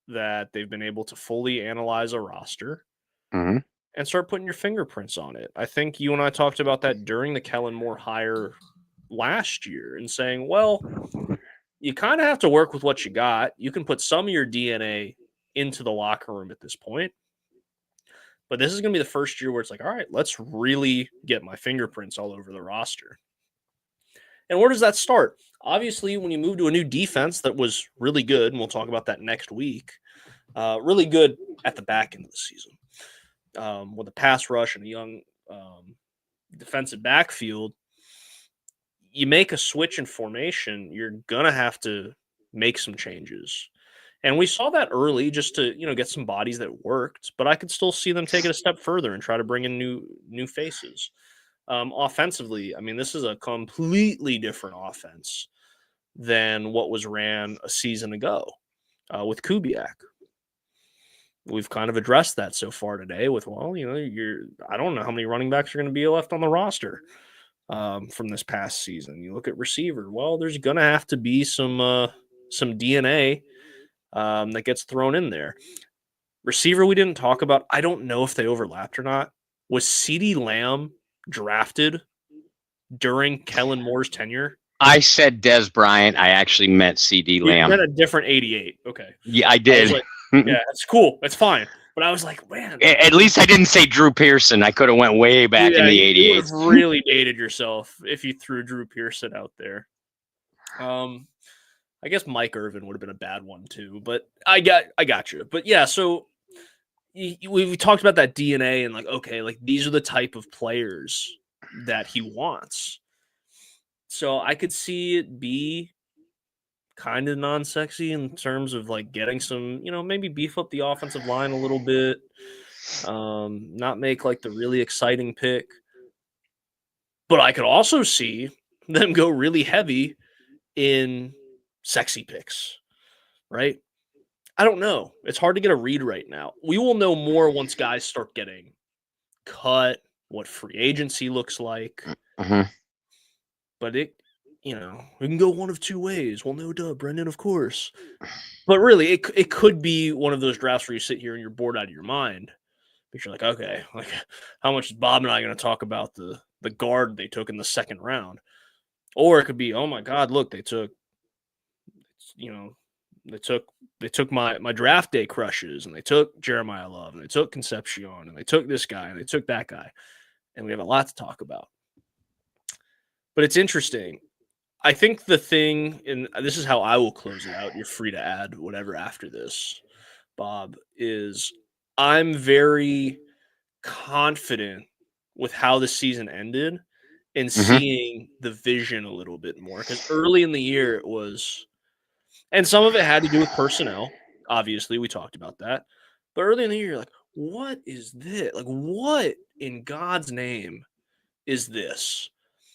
that they've been able to fully analyze a roster Mm-hmm. and start putting your fingerprints on it. I think you and I talked about that during the Kellen Moore hire last year and saying, well, you kind of have to work with what you got. You can put some of your DNA into the locker room at this point. But this is going to be the first year where it's like, all right, let's really get my fingerprints all over the roster. And where does that start? Obviously, when you move to a new defense that was really good, and we'll talk about that next week, really good at the back end of the season, with a pass rush and a young defensive backfield, you make a switch in formation, you're going to have to make some changes. And we saw that early just to, get some bodies that worked, but I could still see them take it a step further and try to bring in new faces. Offensively, I mean, this is a completely different offense than what was ran a season ago with Kubiak. We've kind of addressed that so far today with, I don't know how many running backs are going to be left on the roster from this past season. You look at receiver, well, there's going to have to be some DNA that gets thrown in there. Receiver we didn't talk about. I don't know if they overlapped or not. Was CeeDee Lamb drafted during Kellen Moore's tenure? I said Des Bryant. I actually meant CD Lamb. You meant a different 88. Okay. Yeah, I did. Yeah, that's cool. That's fine. But I was like, man. At least I didn't say Drew Pearson. I could have went way back in the 88. You would have really dated yourself if you threw Drew Pearson out there. I guess Mike Irvin would have been a bad one too, but I got you. But yeah, so we talked about that DNA and like, okay, like these are the type of players that he wants. So I could see it be kind of non-sexy in terms of like getting some, maybe beef up the offensive line a little bit, not make like the really exciting pick. But I could also see them go really heavy in sexy picks, right? I don't know. It's hard to get a read right now. We will know more once guys start getting cut, what free agency looks like. Mm-hmm. But it, we can go one of two ways. Well, no duh, Brendan, of course. But really, it could be one of those drafts where you sit here and you're bored out of your mind. But you're like, okay, like how much is Bob and I going to talk about the guard they took in the second round? Or it could be, oh my God, look, they took my draft day crushes, and they took Jeremiah Love, and they took Concepcion, and they took this guy, and they took that guy. And we have a lot to talk about. But it's interesting. I think the thing, and this is how I will close it out, you're free to add whatever after this, Bob, is I'm very confident with how the season ended and seeing the vision a little bit more. Because early in the year it was, and some of it had to do with personnel. Obviously, we talked about that. But early in the year, you're like, what is this? Like, what in God's name is this?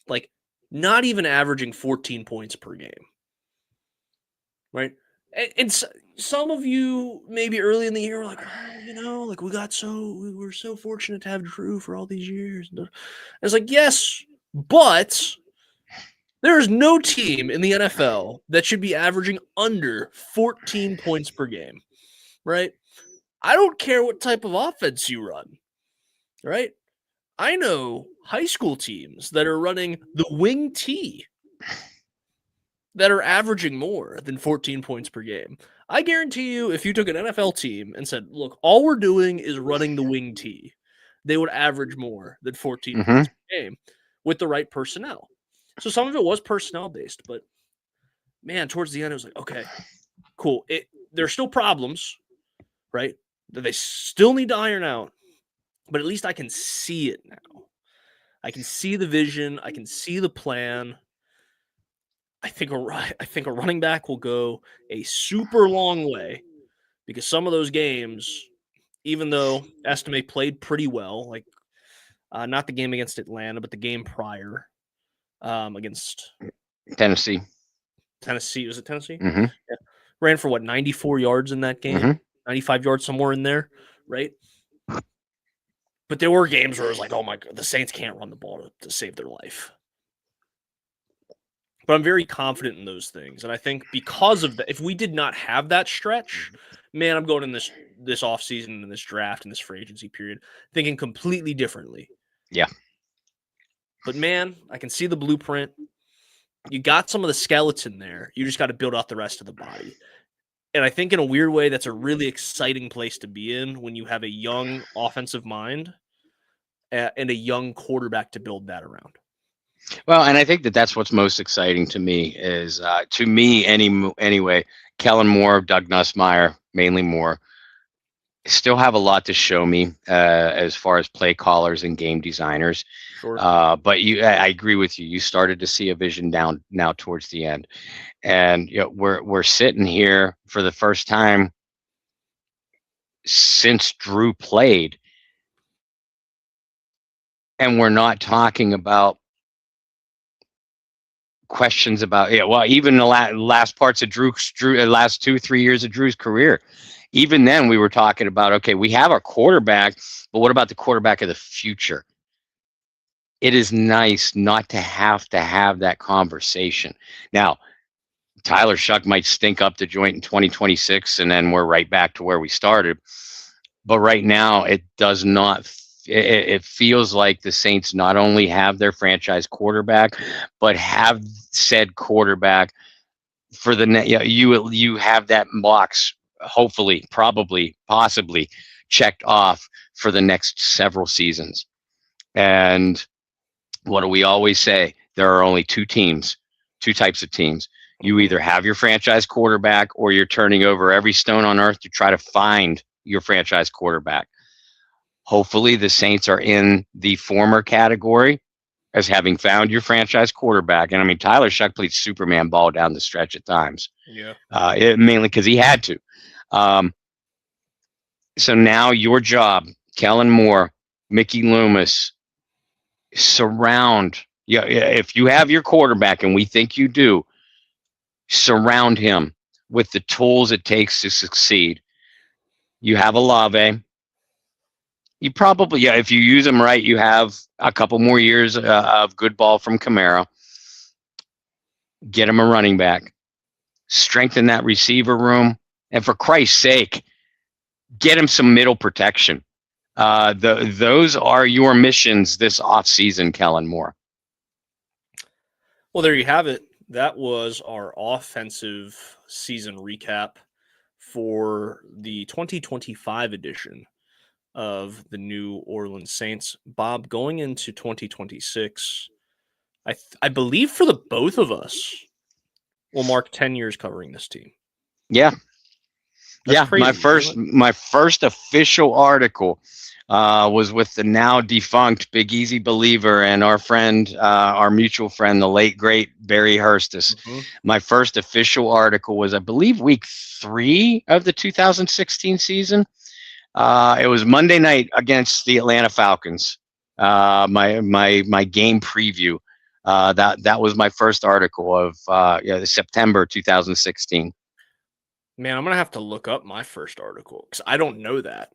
Like, not even averaging 14 points per game. Right? And some of you, maybe early in the year, were like, like we were so fortunate to have Drew for all these years. And it's like, yes, but there is no team in the NFL that should be averaging under 14 points per game, right? I don't care what type of offense you run, right? I know high school teams that are running the wing T that are averaging more than 14 points per game. I guarantee you, if you took an NFL team and said, look, all we're doing is running the wing T, they would average more than 14 points per game with the right personnel. So some of it was personnel based, but man, towards the end, it was like, okay, cool. There's still problems, right? That they still need to iron out, but at least I can see it now. I can see the vision. I can see the plan. I think a running back will go a super long way because some of those games, even though Estime played pretty well, like not the game against Atlanta, but the game prior against Tennessee. Tennessee. Was it Tennessee? Mm-hmm. Yeah. Ran for 94 yards in that game, Mm-hmm. 95 yards, somewhere in there, right? But there were games where it was like, oh my God, the Saints can't run the ball to save their life. But I'm very confident in those things. And I think because of that, if we did not have that stretch, man, I'm going in this offseason and this draft and this free agency period thinking completely differently. Yeah. But man, I can see the blueprint. You got some of the skeleton there. You just got to build out the rest of the body. And I think in a weird way, that's a really exciting place to be in when you have a young offensive mind and a young quarterback to build that around. Well, and I think that's what's most exciting to me is, to me, anyway, Kellen Moore, Doug Nussmeier, mainly Moore, still have a lot to show me as far as play callers and game designers. Sure. But I agree with you. You started to see a vision down now towards the end, and we're sitting here for the first time since Drew played, and we're not talking about questions about even the last parts of Drew last 2-3 years of Drew's career. Even then we were talking about, okay, we have our quarterback, but what about the quarterback of the future? It is nice not to have that conversation. Now, Tyler Shuck might stink up the joint in 2026 and then we're right back to where we started. But right now it does not. It feels like the Saints not only have their franchise quarterback, but have said quarterback for the net. You have that box, hopefully, probably, possibly checked off for the next several seasons. And what do we always say? There are only two types of teams. You either have your franchise quarterback or you're turning over every stone on earth to try to find your franchise quarterback. Hopefully the Saints are in the former category as having found your franchise quarterback. And I mean, Tyler Shuck played Superman ball down the stretch at times. Yeah. Mainly because he had to. So now your job, Kellen Moore, Mickey Loomis, surround. If you have your quarterback, and we think you do, surround him with the tools it takes to succeed. You have Olave. You probably, if you use them right, you have a couple more years of good ball from Kamara. Get him a running back. Strengthen that receiver room. And for Christ's sake, get him some middle protection. Those are your missions this offseason, Kellen Moore. Well, there you have it. That was our offensive season recap for the 2025 edition of the New Orleans Saints. Bob, going into 2026, I believe for the both of us, we'll mark 10 years covering this team. Yeah. That's crazy, my first official article was with the now defunct Big Easy Believer and our friend, our mutual friend, the late great Barry Hurstis. Mm-hmm. My first official article was, I believe, week 3 of the 2016 season. It was Monday night against the Atlanta Falcons. My game preview. That was my first article of September 2016. Man, I'm gonna have to look up my first article because I don't know that.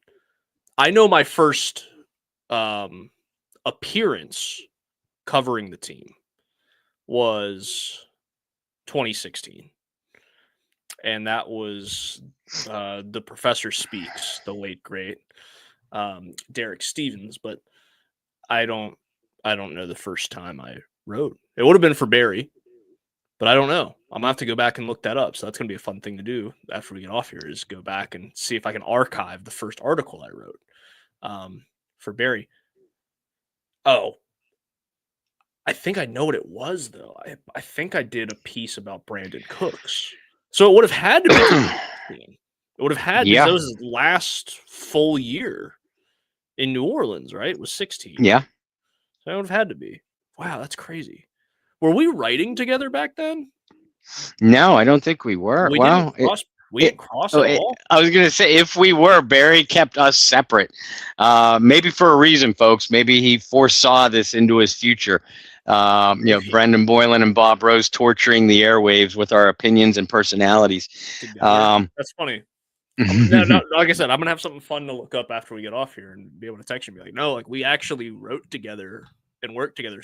I know my first appearance covering the team was 2016. And that was the Professor Speaks, the late great Derek Stevens. But I don't know the first time I wrote. It would have been for Barry, but I don't know. I'm gonna have to go back and look that up. So that's gonna be a fun thing to do after we get off here, is go back and see if I can archive the first article I wrote for Barry. Oh, I think I know what it was though. I think I did a piece about Brandon Cooks. So it would have had to be. It would have had, because that was his last full year in New Orleans, right? It was 16. Yeah. So it would have had to be. Wow, that's crazy. Were we writing together back then? No, I don't think we were. We didn't Well, cross. We it, didn't cross oh, at all. I was gonna say if we were, Barry kept us separate. Maybe for a reason, folks. Maybe he foresaw this into his future. Brendan Boylan and Bob Rose torturing the airwaves with our opinions and personalities. Together. That's funny. No, like I said, I'm gonna have something fun to look up after we get off here and be able to text you and be like, no, like we actually wrote together and worked together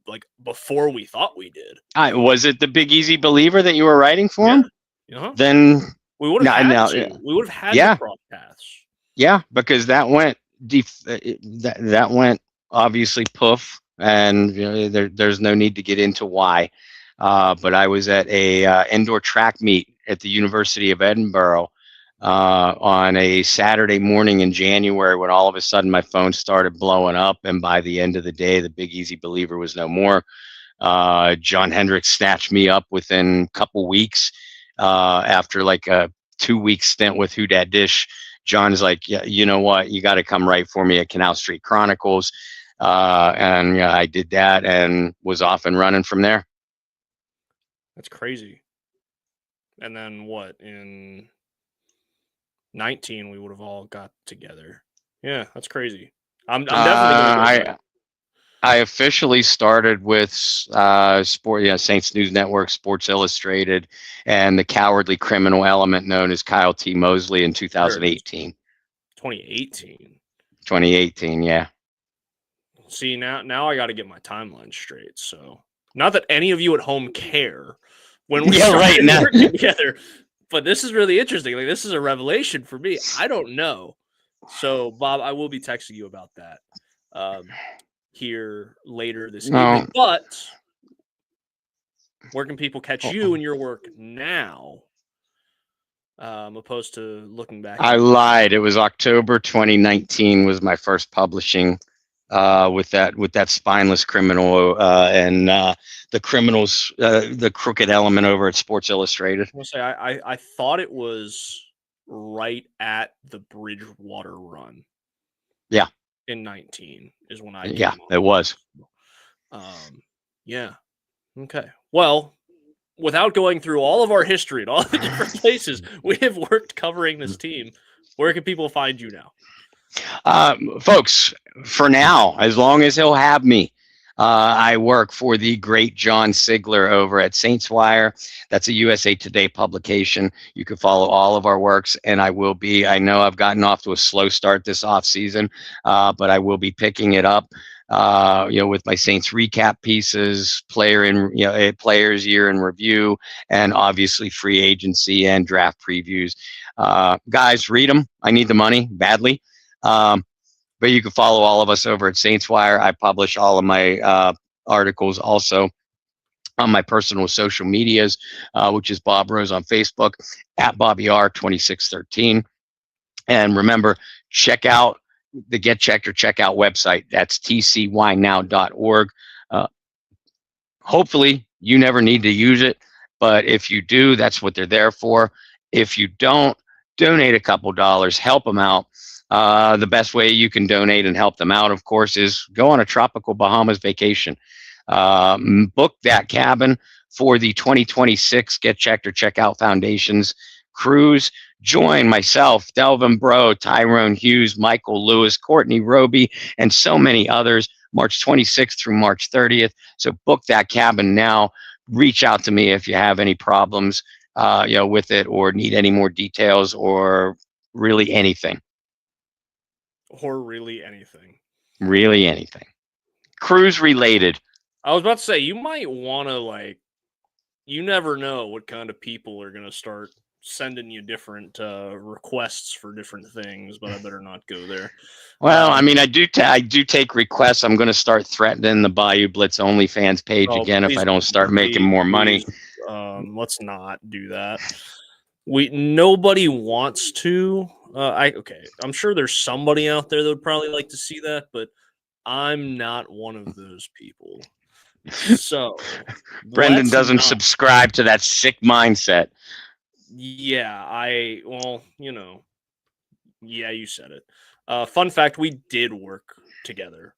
like before we thought we did. Was it the Big Easy Believer that you were writing for him? Uh-huh. Then we would have had to. We would have had to cross paths. Yeah, because that went that went obviously poof, and there's no need to get into why. But I was at a indoor track meet at the University of Edinburgh on a Saturday morning in January when all of a sudden my phone started blowing up, and by the end of the day, the Big Easy Believer was no more. John Hendricks snatched me up within a couple weeks after like a 2-week stint with Who Dat Dish. John's like, yeah, you know what? You got to come write for me at Canal Street Chronicles. And I did that and was off and running from there. That's crazy. And then what? In 19, we would have all got together. Yeah, that's crazy. I'm definitely going to I officially started with Saints News Network, Sports Illustrated, and the cowardly criminal element known as Kyle T. Mosley in 2018. 2018, yeah. See, now I got to get my timeline straight. So, not that any of you at home care when we started working together, but this is really interesting. Like, this is a revelation for me. I don't know. So, Bob, I will be texting you about that here later this evening. But where can people catch you in your work now? Opposed to looking back. I lied. It was October 2019 was my first publishing with that spineless criminal and the criminals, the crooked element over at Sports Illustrated. I will say I thought it was right at the Bridgewater run. Yeah. In 19 is when I it was. Yeah. Okay. Well, without going through all of our history and all the different places we have worked covering this team, where can people find you now? Folks, for now, as long as he'll have me, I work for the great John Sigler over at Saints Wire. That's a USA Today publication. You can follow all of our works, and I know I've gotten off to a slow start this off season, but I will be picking it up. With my Saints recap pieces, players year in review, and obviously free agency and draft previews. Guys, read them. I need the money badly. But you can follow all of us over at Saints Wire. I publish all of my articles also on my personal social medias, which is Bob Rose on Facebook, at BobbyR2613. And remember, check out the Get Checked or Checkout website. That's tcynow.org. Hopefully, you never need to use it. But if you do, that's what they're there for. If you don't, donate a couple dollars, help them out. The best way you can donate and help them out, of course, is go on a tropical Bahamas vacation. Book that cabin for the 2026 Get Checked or Checkout Foundation's cruise. Join myself, Delvin Bro, Tyrone Hughes, Michael Lewis, Courtney Roby, and so many others, March 26th through March 30th. So book that cabin now. Reach out to me if you have any problems with it or need any more details or really anything. Really anything. Really anything. Cruise related. I was about to say, you might want to, you never know what kind of people are going to start sending you different requests for different things, but I better not go there. Well, I mean, I do take requests. I'm going to start threatening the Bayou Blitz OnlyFans page again if I don't start making more money. Let's not do that. Nobody wants to. I'm sure there's somebody out there that would probably like to see that, but I'm not one of those people. So Brendan doesn't subscribe to that sick mindset. Yeah, you said it. Fun fact, we did work together.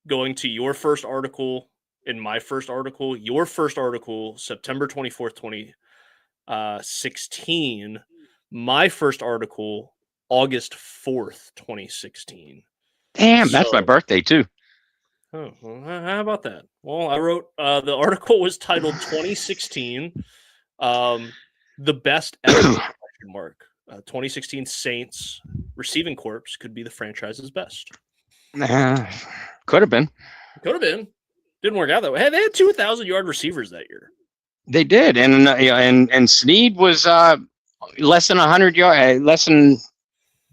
Going to your first article in my first article. Your first article, September 24th, 2016. My first article, August 4th, 2016. Damn, that's my So, birthday too. oh, well, how about that? Well, I wrote the article was titled 2016, the best ever question mark. 2016 Saints receiving corps could be the franchise's best. Could have been. Could have been. Didn't work out that way. Hey, they had 2,000-yard receivers that year. They did, and Snead was less than 100 yards, less than.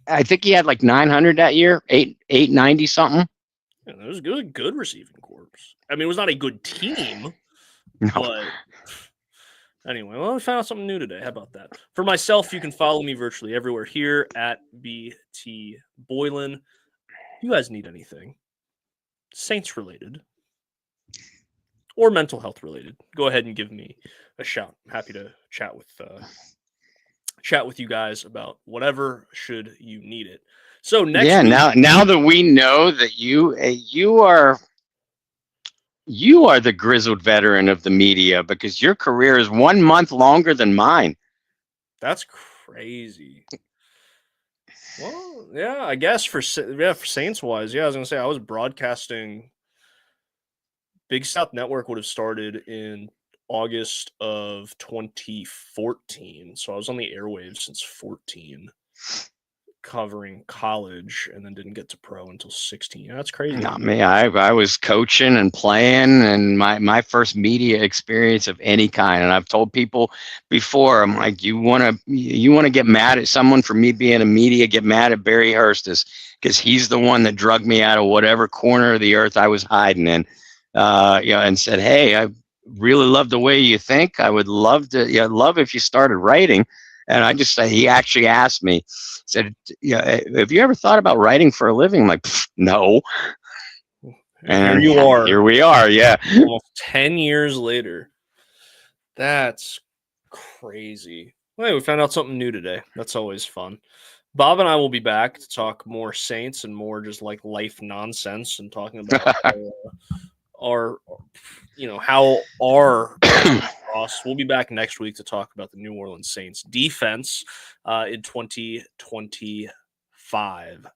I think he had like 900 that year, 890 something. Yeah, that was good receiving corps. I mean, it was not a good team, No. but anyway, well, we found out something new today. How about that? For myself, you can follow me virtually everywhere here at BT Boylan. If you guys need anything Saints related or mental health related, go ahead and give me a shout. I'm happy to chat with you guys about whatever should you need it. So next week, now that we know that you are the grizzled veteran of the media because your career is 1 month longer than mine. That's crazy. Well, yeah, I guess for Saints wise, yeah, I was gonna say I was broadcasting. Big South Network would have started in August of 2014, so I was on the airwaves since 14, covering college, and then didn't get to pro until 16. Yeah, that's crazy. Not me. I was coaching and playing, and my first media experience of any kind. And I've told people before, I'm like, you want to get mad at someone for me being a media? Get mad at Barry Hurst, because he's the one that drugged me out of whatever corner of the earth I was hiding in, and said, hey, I really love the way you think. I would love to, love if you started writing. And I just he actually asked me, said, have you ever thought about writing for a living? I'm like, no. And here you are. Here we are. Yeah. Almost 10 years later. That's crazy. Well, we found out something new today. That's always fun. Bob and I will be back to talk more Saints and more just like life nonsense and talking about our how our cross. We'll be back next week to talk about the New Orleans Saints defense in 2025.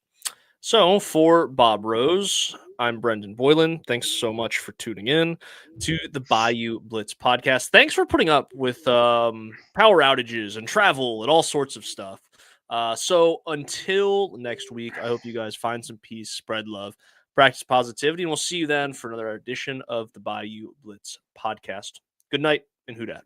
So for Bob Rose, I'm Brendan Boylan. Thanks so much for tuning in to the Bayou Blitz podcast. Thanks for putting up with power outages and travel and all sorts of stuff. So until next week, I hope you guys find some peace, spread love, practice positivity, and we'll see you then for another edition of the Bayou Blitz podcast. Good night and who dat.